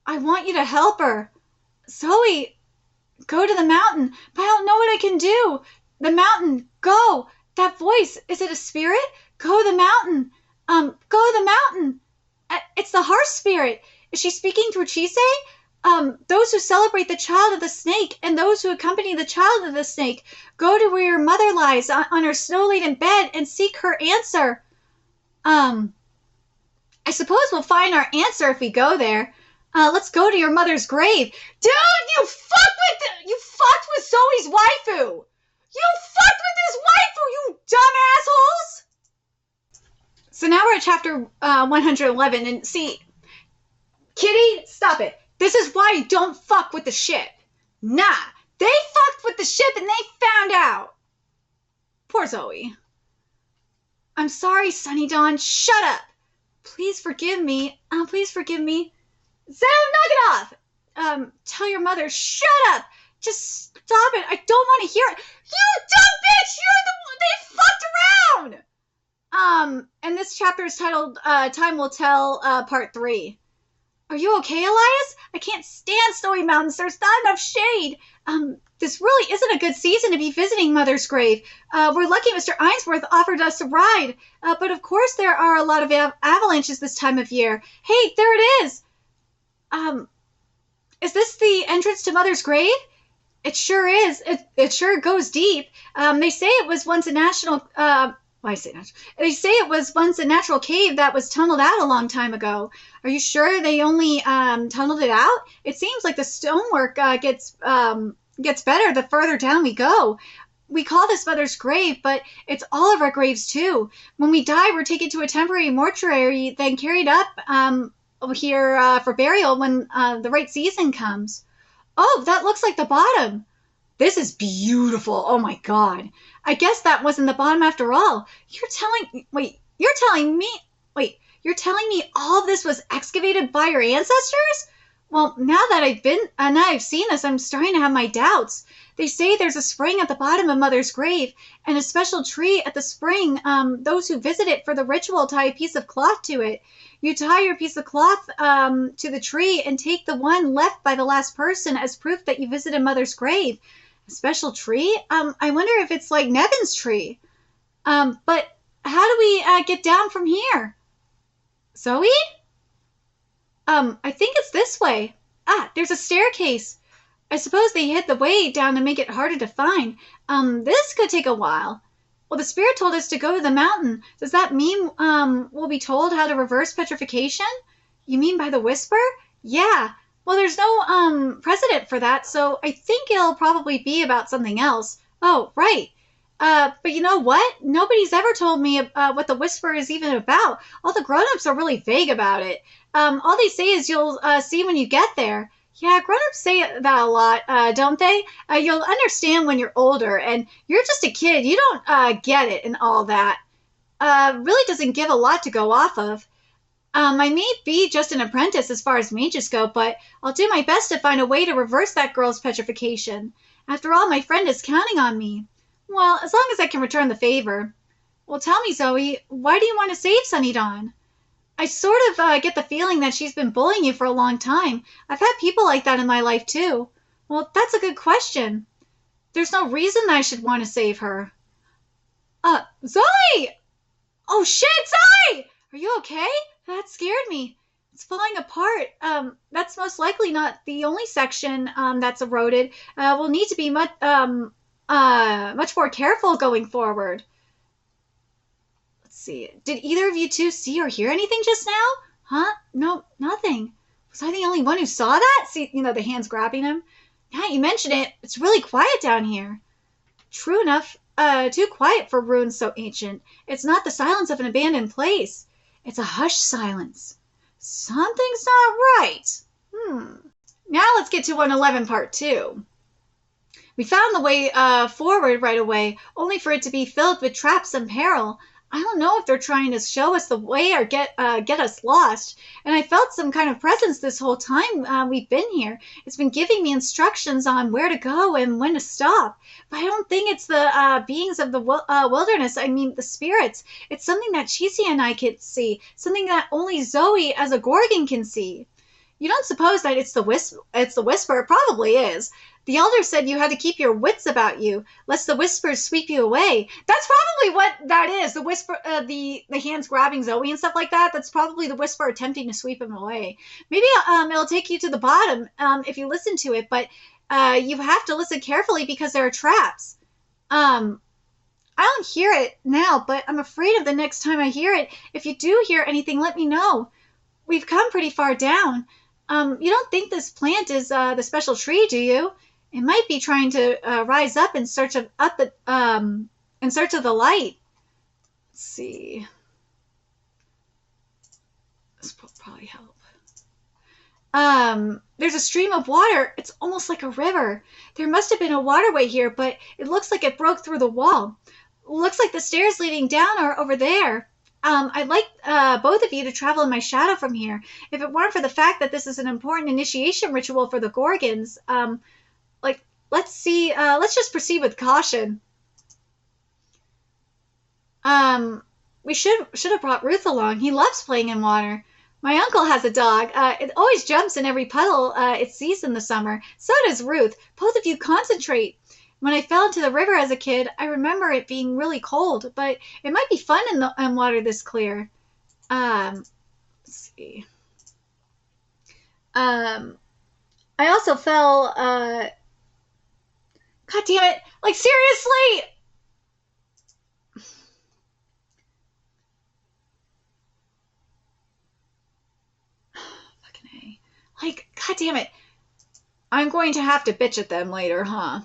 I want you to help her. Zoe, go to the mountain, but I don't know what I can do. The mountain, go. That voice, is it a spirit? Go to the mountain. Go to the mountain. It's the hearth spirit. Is she speaking through Chise? Those who celebrate the child of the snake and those who accompany the child of the snake, go to where your mother lies on her snow-laden bed and seek her answer. I suppose we'll find our answer if we go there. Let's go to your mother's grave. Dude, you fucked with Zoe's waifu! You fucked with his waifu, you dumb assholes! So now we're at chapter 111, and see, Kitty, stop it. This is why you don't fuck with the ship. Nah, they fucked with the ship and they found out. Poor Zoe. I'm sorry, Sunny Dawn. Shut up. Please forgive me. Please forgive me. Zeno, knock it off. Tell your mother, shut up. Just stop it. I don't want to hear it. You dumb bitch. You're the one. They fucked around. And this chapter is titled, Time Will Tell, Part 3. Are you okay, Elias? I can't stand snowy mountains. There's not enough shade. This really isn't a good season to be visiting Mother's grave. We're lucky Mr. Ainsworth offered us a ride. But of course there are a lot of avalanches this time of year. Hey, there it is. Is this the entrance to Mother's grave? It sure is. It sure goes deep. They say it was once a national... They say it was once a natural cave that was tunneled out a long time ago. Are you sure they only tunneled it out? It seems like the stonework gets better the further down we go. We call this Mother's grave, but it's all of our graves too. When we die, we're taken to a temporary mortuary, then carried up here for burial when the right season comes. Oh, that looks like the bottom. This is beautiful. Oh my god. I guess that wasn't the bottom after all. You're telling me all of this was excavated by your ancestors? Well, now that I've seen this, I'm starting to have my doubts. They say there's a spring at the bottom of Mother's grave and a special tree at the spring. Those who visit it for the ritual tie a piece of cloth to it. You tie your piece of cloth to the tree and take the one left by the last person as proof that you visited Mother's grave. A special tree? I wonder if it's like Nevin's tree. But how do we get down from here? Zoe? I think it's this way. There's a staircase. I suppose they hid the way down to make it harder to find. This could take a while. Well, the spirit told us to go to the mountain. Does that mean we'll be told how to reverse petrification? You mean by the whisper? Yeah. Well, there's no precedent for that, so I think it'll probably be about something else. Oh, right. But you know what? Nobody's ever told me what the whisper is even about. All the grown-ups are really vague about it. All they say is you'll see when you get there. Yeah, grown-ups say that a lot, don't they? You'll understand when you're older, and you're just a kid. You don't get it and all that. Really doesn't give a lot to go off of. I may be just an apprentice as far as mages go, but I'll do my best to find a way to reverse that girl's petrification. After all, my friend is counting on me. Well, as long as I can return the favor. Well, tell me, Zoe, why do you want to save Sunny Dawn? I sort of get the feeling that she's been bullying you for a long time. I've had people like that in my life, too. Well, that's a good question. There's no reason that I should want to save her. Zoe! Oh, shit, Zoe! Are you okay? That scared me. It's falling apart. That's most likely not the only section that's eroded. We'll need to be much more careful going forward. Let's see. Did either of you two see or hear anything just now? Huh? No, nothing. Was I the only one who saw that? See, the hands grabbing him. Now you mention it, it's really quiet down here. True enough. Too quiet for ruins so ancient. It's not the silence of an abandoned place. It's a hushed silence. Something's not right. Now let's get to 111 part 2. We found the way forward right away, only for it to be filled with traps and peril. I don't know if they're trying to show us the way or get us lost. And I felt some kind of presence this whole time we've been here. It's been giving me instructions on where to go and when to stop. But I don't think it's the beings of the wilderness. I mean, the spirits. It's something that Cheesy and I can see. Something that only Zoe as a Gorgon can see. You don't suppose that it's the whisper? It probably is. The elder said you had to keep your wits about you, lest the whispers sweep you away. That's probably what that is. The whisper, the hands grabbing Zoe and stuff like that. That's probably the whisper attempting to sweep him away. Maybe it'll take you to the bottom if you listen to it, but you have to listen carefully because there are traps. I don't hear it now, but I'm afraid of the next time I hear it. If you do hear anything, let me know. We've come pretty far down. You don't think this plant is the special tree, do you? It might be trying to rise up in search of the light. Let's see. This will probably help. There's a stream of water. It's almost like a river. There must have been a waterway here, but it looks like it broke through the wall. Looks like the stairs leading down are over there. I'd like both of you to travel in my shadow from here. If it weren't for the fact that this is an important initiation ritual for the Gorgons, let's just proceed with caution. We should have brought Ruth along. He loves playing in water. My uncle has a dog. It always jumps in every puddle it sees in the summer. So does Ruth. Both of you concentrate. When I fell into the river as a kid, I remember it being really cold, but it might be fun in water this clear. Let's see. I also fell, God damn it. Like, seriously! Fucking A. Like, God damn it. I'm going to have to bitch at them later, huh?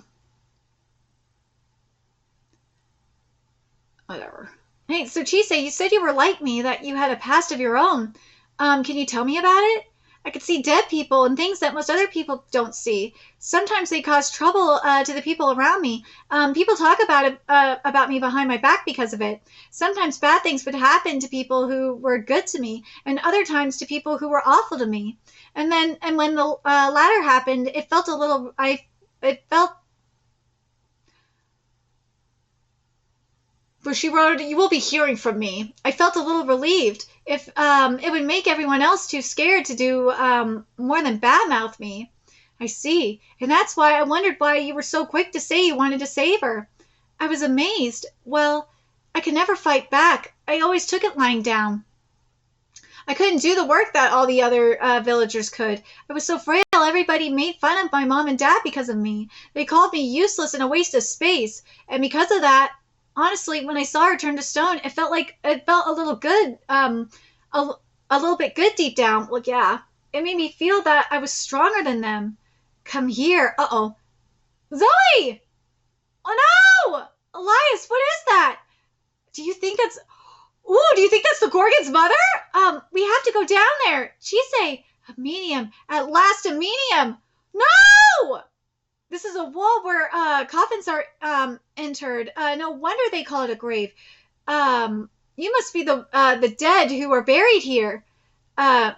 Whatever. Hey, so Chise, you said you were like me, that you had a past of your own. Can you tell me about it? I could see dead people and things that most other people don't see. Sometimes they cause trouble to the people around me. People talk about me behind my back because of it. Sometimes bad things would happen to people who were good to me, and other times to people who were awful to me. And when the latter happened, it felt a little. But she wrote, "You will be hearing from me." I felt a little relieved. If it would make everyone else too scared to do more than badmouth me. I see. And that's why I wondered why you were so quick to say you wanted to save her. I was amazed. Well, I could never fight back. I always took it lying down. I couldn't do the work that all the other villagers could. I was so frail, everybody made fun of my mom and dad because of me. They called me useless and a waste of space. And because of that, honestly, when I saw her turn to stone, it felt a little good, a little bit good deep down. Well, yeah, it made me feel that I was stronger than them. Come here. Uh-oh. Zoe! Oh, no! Elias, what is that? Do you think that's the Gorgon's mother? We have to go down there. Chise, a medium. At last, a medium. No! This is a wall where coffins are entered. No wonder they call it a grave. You must be the dead who are buried here.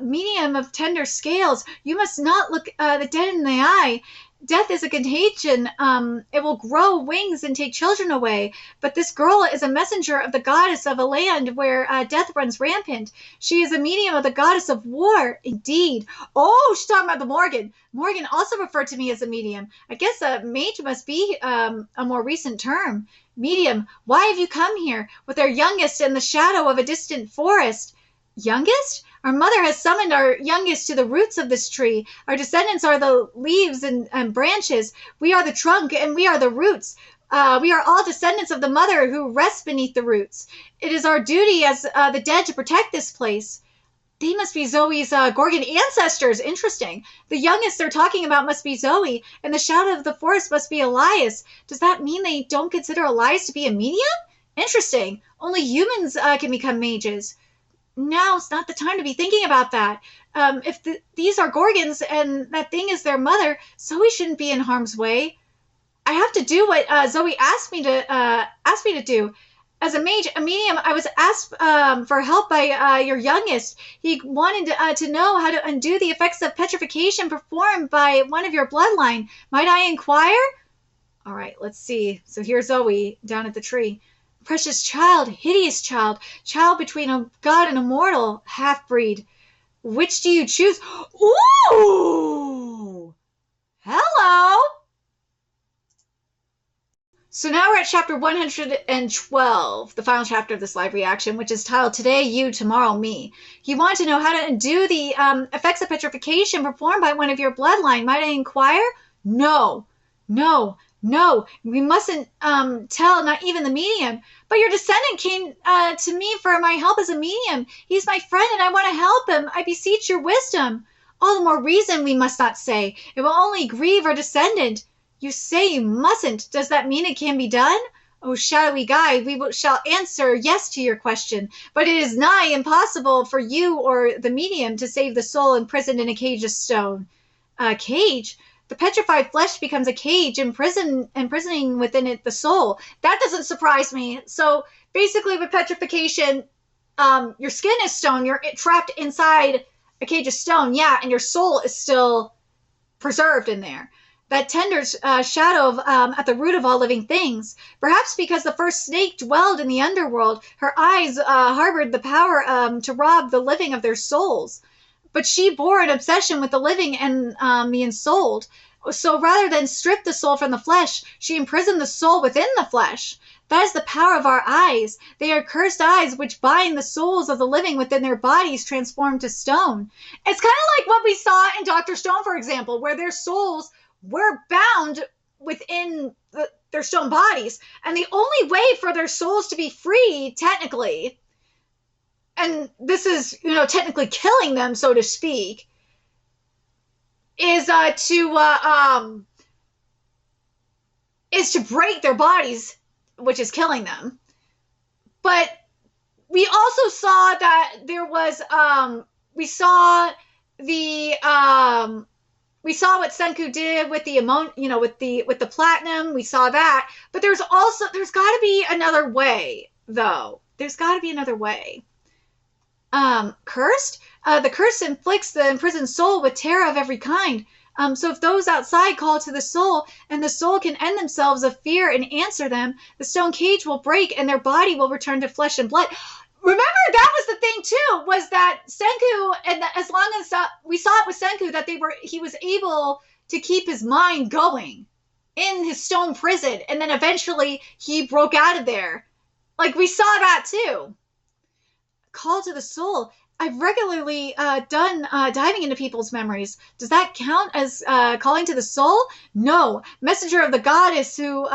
Medium of tender scales. You must not look the dead in the eye. Death is a contagion. It will grow wings and take children away. But this girl is a messenger of the goddess of a land where death runs rampant. She is a medium of the goddess of war. Indeed. Oh, she's talking about the Morgan. Morgan also referred to me as a medium. I guess a mage must be a more recent term. Medium, why have you come here with our youngest in the shadow of a distant forest? Youngest? Our mother has summoned our youngest to the roots of this tree. Our descendants are the leaves and branches. We are the trunk and we are the roots. We are all descendants of the mother who rests beneath the roots. It is our duty as the dead to protect this place. They must be Zoe's Gorgon ancestors. Interesting. The youngest they're talking about must be Zoe, and the shadow of the forest must be Elias. Does that mean they don't consider Elias to be a medium? Interesting. Only humans can become mages. Now's not the time to be thinking about that. If these are Gorgons and that thing is their mother, Zoe shouldn't be in harm's way. I have to do what Zoe asked me to do. As a mage, a medium, I was asked for help by your youngest. He wanted to know how to undo the effects of petrification performed by one of your bloodline. Might I inquire? All right, let's see. So here's Zoe down at the tree. Precious child, hideous child, child between a god and a mortal, half-breed. Which do you choose? Ooh! Hello! So now we're at chapter 112, the final chapter of this live reaction, which is titled Today You, Tomorrow Me. He wanted to know how to undo the effects of petrification performed by one of your bloodline. Might I inquire? No, no, no, we mustn't tell, not even the medium. But your descendant came to me for my help as a medium. He's my friend and I want to help him. I beseech your wisdom. All the more reason we must not say. It will only grieve our descendant. You say you mustn't. Does that mean it can be done? Oh, shadowy guide, shall answer yes to your question. But it is nigh impossible for you or the medium to save the soul imprisoned in a cage of stone. A cage? The petrified flesh becomes a cage, imprisoning within it the soul. That doesn't surprise me. So basically with petrification, your skin is stone. You're trapped inside a cage of stone. Yeah, and your soul is still preserved in there. That tender shadow at the root of all living things. Perhaps because the first snake dwelled in the underworld, her eyes harbored the power to rob the living of their souls. But she bore an obsession with the living and the ensouled. So rather than strip the soul from the flesh, she imprisoned the soul within the flesh. That is the power of our eyes. They are cursed eyes which bind the souls of the living within their bodies transformed to stone. It's kind of like what we saw in Dr. Stone, for example, where their souls were bound within their stone bodies. And the only way for their souls to be free, technically, and this is, technically killing them, so to speak, is to break their bodies, which is killing them. But we also saw that there was, we saw what Senku did with the with the platinum. We saw that, but there's got to be another way, though. There's got to be another way. Cursed? The curse inflicts the imprisoned soul with terror of every kind. So if those outside call to the soul, and the soul can end themselves of fear and answer them, the stone cage will break and their body will return to flesh and blood. Remember, that was the thing too, was that Senku, and as long as we saw it with Senku, that he was able to keep his mind going in his stone prison, and then eventually he broke out of there. Like, we saw that too. Call to the soul. I've regularly done diving into people's memories. Does that count as calling to the soul? No. Messenger of the goddess who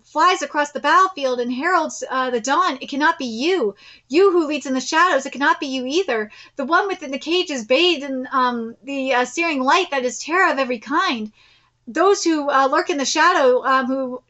flies across the battlefield and heralds the dawn. It cannot be you. You who leads in the shadows. It cannot be you either. The one within the cage is bathed in the searing light that is terror of every kind. Those who lurk in the shadow, who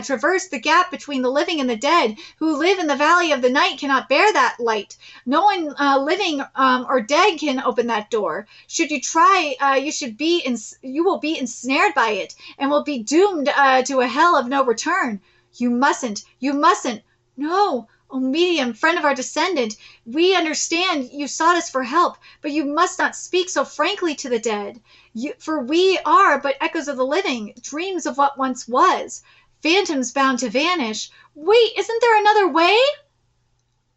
traverse the gap between the living and the dead, who live in the valley of the night cannot bear that light. No one living or dead can open that door. Should you try, you will be ensnared by it, and will be doomed to a hell of no return. You mustn't. You mustn't. No. O medium, friend of our descendant, we understand you sought us for help, but you must not speak so frankly to the dead. For we are but echoes of the living, dreams of what once was, phantoms bound to vanish. Wait, isn't there another way?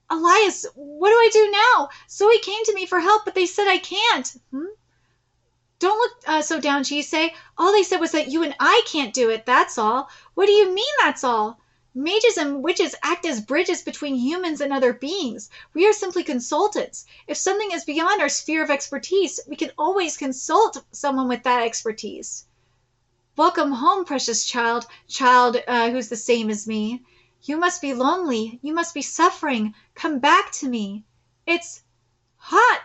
Elias, what do I do now? Zoe came to me for help, but they said I can't. Don't look so down, Jisei. All they said was that you and I can't do it, that's all. What do you mean, that's all? Mages and witches act as bridges between humans and other beings. We are simply consultants. If something is beyond our sphere of expertise, we can always consult someone with that expertise. Welcome home, precious child, who's the same as me. You must be lonely. You must be suffering. Come back to me. It's hot.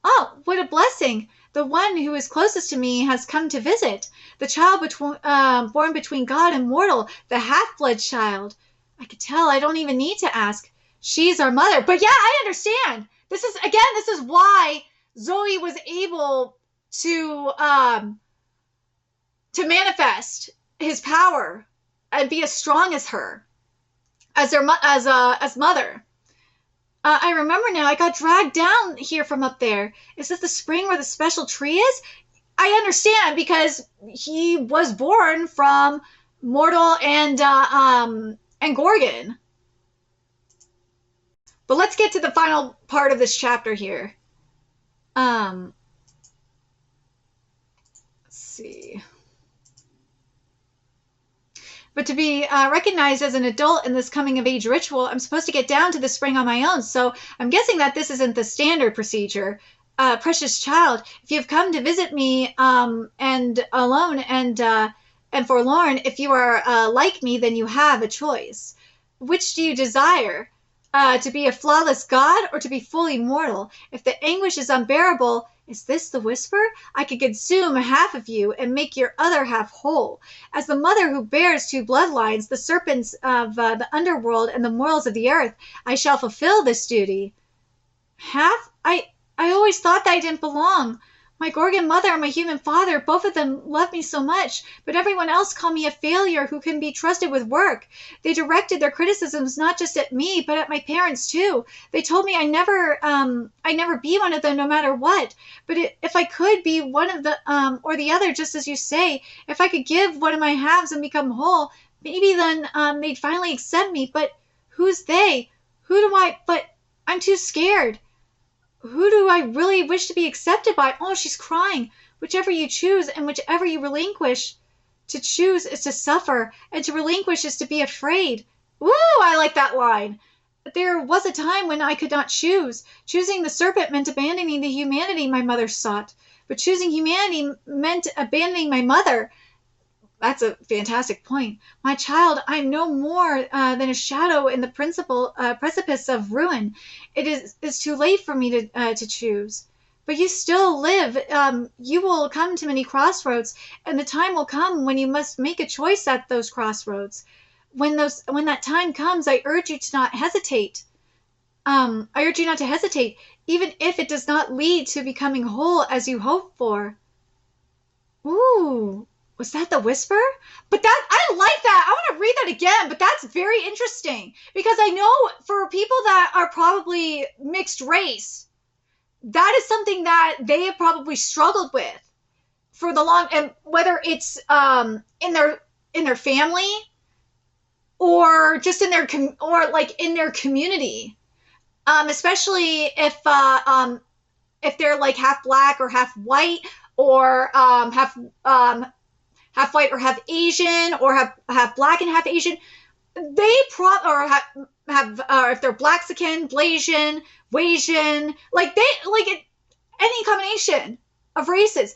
Oh, what a blessing. The one who is closest to me has come to visit. The child born between God and mortal, the half-blood child. I could tell. I don't even need to ask. She's our mother. But yeah, I understand. This is why Zoe was able to manifest his power and be as strong as her, as mother. I remember now, I got dragged down here from up there. Is this the spring where the special tree is? I understand, because he was born from mortal and Gorgon. But let's get to the final part of this chapter here. Let's see. But to be recognized as an adult in this coming-of-age ritual, I'm supposed to get down to the spring on my own. So I'm guessing that this isn't the standard procedure. Precious child, if you've come to visit me and alone and forlorn, if you are like me, then you have a choice. Which do you desire? To be a flawless god or to be fully mortal? If the anguish is unbearable, is this the whisper? I could consume half of you and make your other half whole. As the mother who bears two bloodlines, the serpents of the underworld and the mortals of the earth, I shall fulfill this duty. Half? I always thought that I didn't belong. My Gorgon mother and my human father, both of them love me so much, but everyone else called me a failure who can be trusted with work. They directed their criticisms not just at me, but at my parents too. They told me I never be one of them no matter what. But if I could be one of the, or the other, just as you say, if I could give one of my halves and become whole, maybe then they'd finally accept me. But who's they? But I'm too scared. Who do I really wish to be accepted by? Oh, she's crying. Whichever you choose and whichever you relinquish. To choose is to suffer, and to relinquish is to be afraid. Ooh, I like that line. There was a time when I could not choose. Choosing the serpent meant abandoning the humanity my mother sought. But choosing humanity meant abandoning my mother. That's a fantastic point. My child, I am no more than a shadow in the precipice of ruin. It's too late for me to choose. But you still live. You will come to many crossroads, and the time will come when you must make a choice at those crossroads. When that time comes, I urge you to not hesitate. I urge you not to hesitate, even if it does not lead to becoming whole as you hope for. Ooh. Was that the whisper? But I like that. I want to read that again, but that's very interesting. Because I know for people that are probably mixed race, that is something that they have probably struggled with for the long, and whether it's in their family or just in their in their community, especially if they're like half black or half white or half white or half Asian, or have black and half Asian, they if they're Blaxican, Blasian, Wasian, any combination of races.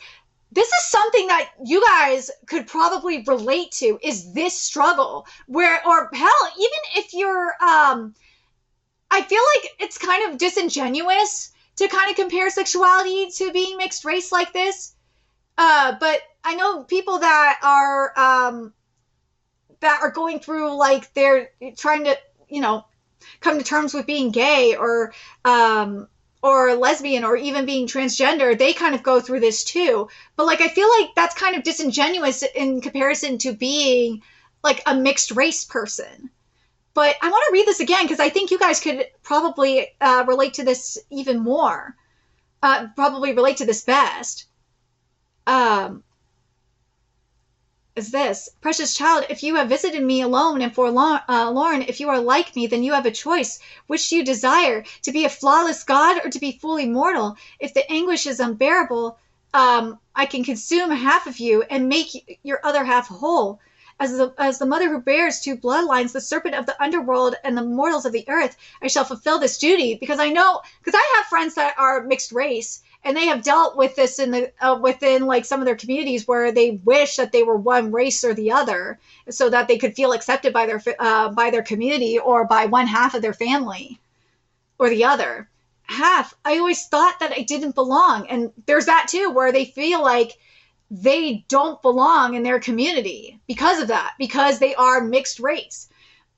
This is something that you guys could probably relate to, is this struggle or hell, even if you're, I feel like it's kind of disingenuous to kind of compare sexuality to being mixed race like this. But I know people that are that are going through, like, they're trying to, come to terms with being gay or lesbian or even being transgender, they kind of go through this too. But like, I feel like that's kind of disingenuous in comparison to being like a mixed race person. But I want to read this again because I think you guys could probably relate to this even more. Probably relate to this best. Is this: precious child, if you have visited me alone and forlorn, if you are like me, then you have a choice. Which do you desire, to be a flawless god or to be fully mortal? If the anguish is unbearable, I can consume half of you and make your other half whole. As the mother who bears two bloodlines, the serpent of the underworld and the mortals of the earth, I shall fulfill this duty, because I have friends that are mixed race, and they have dealt with this within like some of their communities where they wish that they were one race or the other, so that they could feel accepted by their community or by one half of their family or the other half. I always thought that I didn't belong, and there's that too, where they feel like they don't belong in their community because of that, because they are mixed race.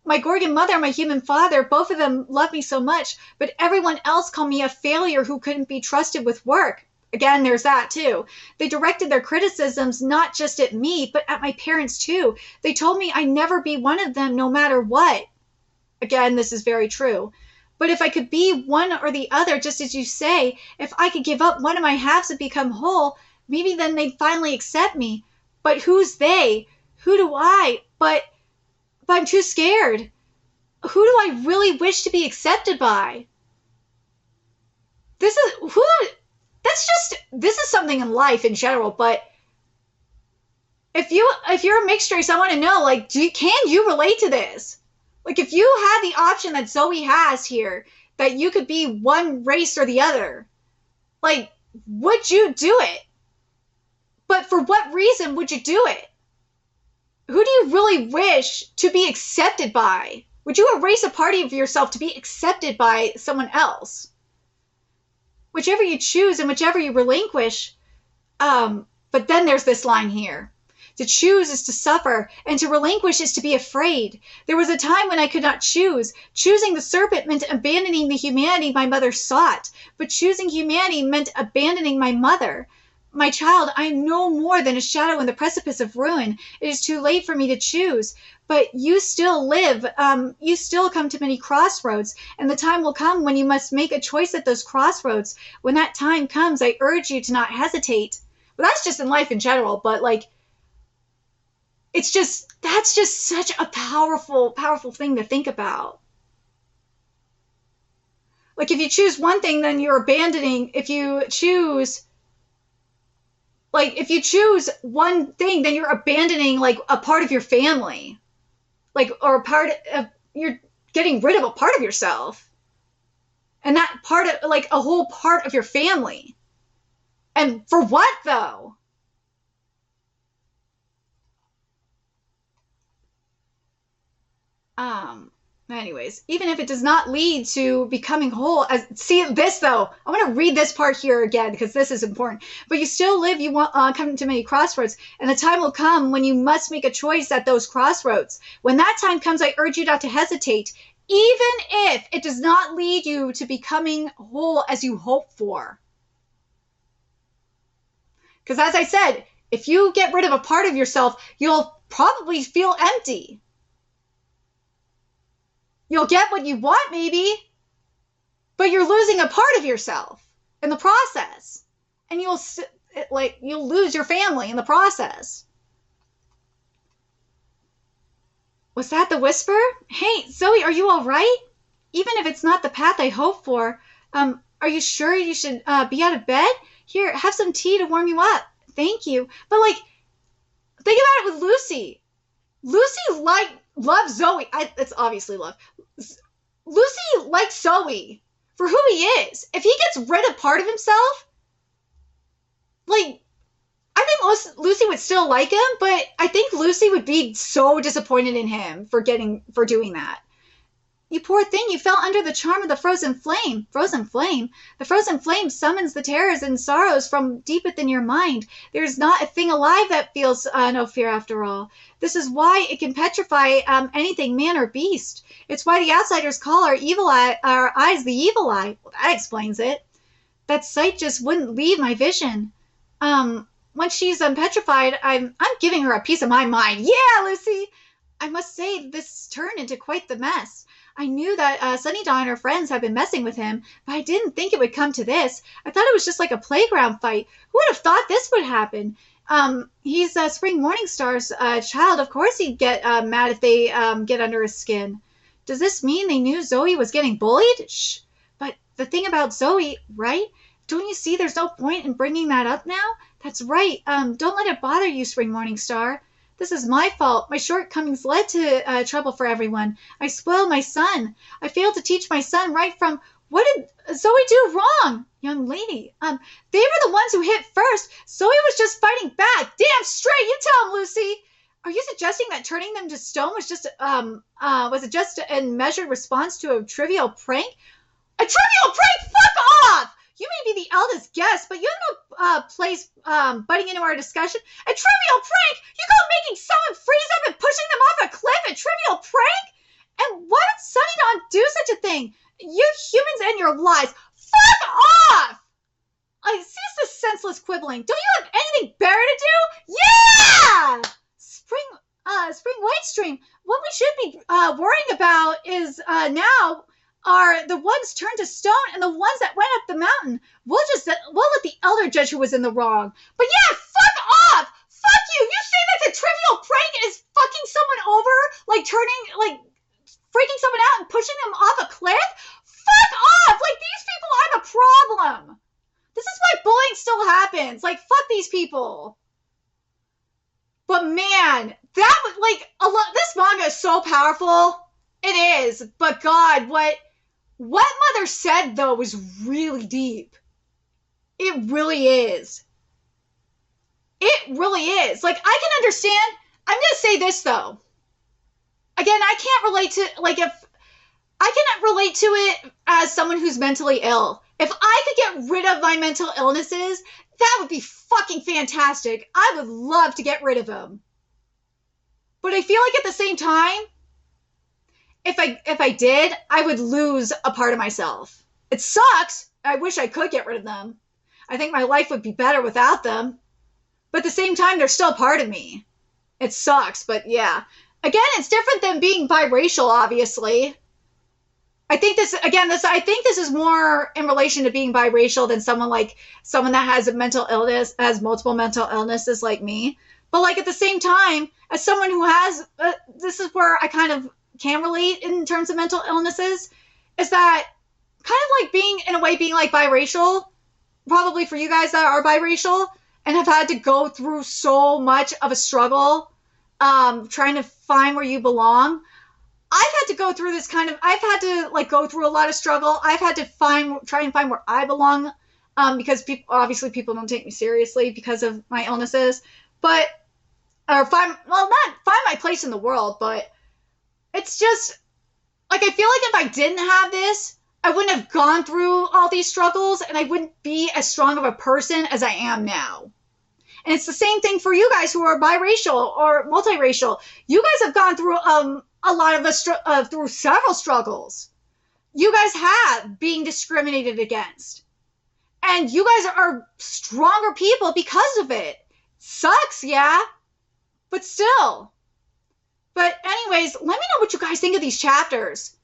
My Gorgon mother and my human father, both of them love me so much, but everyone else called me a failure who couldn't be trusted with work. Again, there's that too. They directed their criticisms not just at me, but at my parents too. They told me I'd never be one of them no matter what. Again, this is very true. But if I could be one or the other, just as you say, if I could give up one of my halves and become whole, maybe then they'd finally accept me. But who's they? Who do I? But I'm too scared. Who do I really wish to be accepted by? This is something in life in general, but if you're a mixed race, I want to know, like, can you relate to this? Like, if you had the option that Zoe has here, that you could be one race or the other, like, would you do it? But for what reason would you do it? Who do you really wish to be accepted by? Would you erase a part of yourself to be accepted by someone else? Whichever you choose and whichever you relinquish. But then there's this line here. To choose is to suffer, and to relinquish is to be afraid. There was a time when I could not choose. Choosing the serpent meant abandoning the humanity my mother sought. But choosing humanity meant abandoning my mother. My child, I am no more than a shadow in the precipice of ruin. It is too late for me to choose. But you still live. You still come to many crossroads, and the time will come when you must make a choice at those crossroads. When that time comes, I urge you to not hesitate. Well, that's just in life in general, but like, that's just such a powerful, powerful thing to think about. Like, if you choose one thing, then you're abandoning. If you choose one thing, then you're abandoning like a part of your family, like, or you're getting rid of a part of yourself, and that part of, like, a whole part of your family. And for what though? Anyways, even if it does not lead to becoming whole, see this though, I want to read this part here again because this is important. But you still live, you want come to many crossroads, and the time will come when you must make a choice at those crossroads. When that time comes, I urge you not to hesitate, even if it does not lead you to becoming whole as you hope for. Because as I said, if you get rid of a part of yourself, you'll probably feel empty. You'll get what you want, maybe, but you're losing a part of yourself in the process. And you'll lose your family in the process. Was that the whisper? Hey, Zoe, are you all right? Even if it's not the path I hope for, are you sure you should be out of bed? Here, have some tea to warm you up. Thank you. But like, think about it with Lucy. Lucy loves Zoe. It's obviously love. Lucy likes Zoe for who he is. If he gets rid of part of himself, like, I think Lucy would still like him, but I think Lucy would be so disappointed in him for doing that. You poor thing, you fell under the charm of the frozen flame. Frozen flame? The frozen flame summons the terrors and sorrows from deep within your mind. There's not a thing alive that feels no fear after all. This is why it can petrify anything, man or beast. It's why the outsiders call our our eyes the evil eye. Well, that explains it. That sight just wouldn't leave my vision. When she's petrified, I'm giving her a piece of my mind. Yeah, Lucy! I must say this turned into quite the mess. I knew that Sunny Dawn and her friends had been messing with him, but I didn't think it would come to this. I thought it was just like a playground fight. Who would have thought this would happen? He's Spring Morningstar's child. Of course he'd get mad if they get under his skin. Does this mean they knew Zoe was getting bullied? Shh. But the thing about Zoe, right? Don't you see there's no point in bringing that up now? That's right. Don't let it bother you, Spring Morningstar. This is my fault. My shortcomings led to trouble for everyone. I spoiled my son. I failed to teach my son right from... What did Zoe do wrong? Young lady, they were the ones who hit first. Zoe was just fighting back. Damn straight, you tell him, Lucy. Are you suggesting that turning them to stone was just a measured response to a trivial prank? A trivial prank? Fuck off! You may be the eldest guest, but you have no place butting into our discussion. A trivial prank? You call making someone freeze up and pushing them off a cliff a trivial prank? And why did Sunny Dawn do such a thing? You humans and your lies. Fuck off! I cease this senseless quibbling. Don't you have anything better to do? Yeah! Spring Whitestream, what we should be worrying about is now are the ones turned to stone and the ones that went up the mountain. We'll let the elder judge who was in the wrong. But yeah, fuck off! Fuck you! You say that's a trivial prank is fucking someone over? Freaking someone out and pushing them off a cliff? Fuck off! These people are the problem. This is why bullying still happens. Fuck these people. But man, this manga is so powerful. It is. But God, what Mother said, though, was really deep. It really is. It really is. I can understand. I'm going to say this, though. Again, I can't relate to, if I cannot relate to it as someone who's mentally ill. If I could get rid of my mental illnesses, that would be fucking fantastic. I would love to get rid of them. But I feel at the same time, if I did, I would lose a part of myself. It sucks. I wish I could get rid of them. I think my life would be better without them. But at the same time, they're still part of me. It sucks, but yeah. Again, it's different than being biracial, obviously. I think this is more in relation to being biracial than someone that has a mental illness, has multiple mental illnesses like me. But at the same time, as someone who has, this is where I kind of can relate in terms of mental illnesses, is that kind of being biracial, probably for you guys that are biracial and have had to go through so much of a struggle, trying to find where you belong. I've had to go through I've had to go through a lot of struggle. I've had to try and find where I belong, because people don't take me seriously because of my illnesses, not find my place in the world, but it's just, I feel if I didn't have this, I wouldn't have gone through all these struggles, and I wouldn't be as strong of a person as I am now. And it's the same thing for you guys who are biracial or multiracial. You guys have gone through a lot of through several struggles. You guys have being discriminated against. And you guys are stronger people because of it. Sucks, yeah. But still. But anyways, let me know what you guys think of these chapters.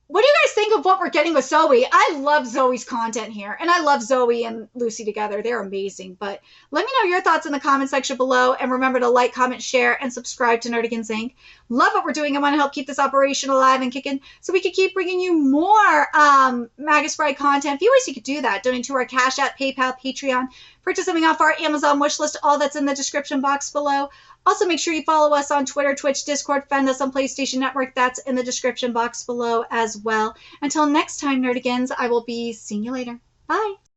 What do you guys think of what we're getting with Zoe? I love Zoe's content here. And I love Zoe and Lucy together. They're amazing. But let me know your thoughts in the comment section below. And remember to like, comment, share, and subscribe to Nerdigans Inc. Love what we're doing. I want to help keep this operation alive and kicking so we can keep bringing you more Magus Bride content. A few ways you could do that. Donate to our Cash App, PayPal, Patreon. Purchase something off our Amazon wish list. All that's in the description box below. Also, make sure you follow us on Twitter, Twitch, Discord, friend us on PlayStation Network. That's in the description box below as well. Until next time, Nerdigans, I will be seeing you later. Bye.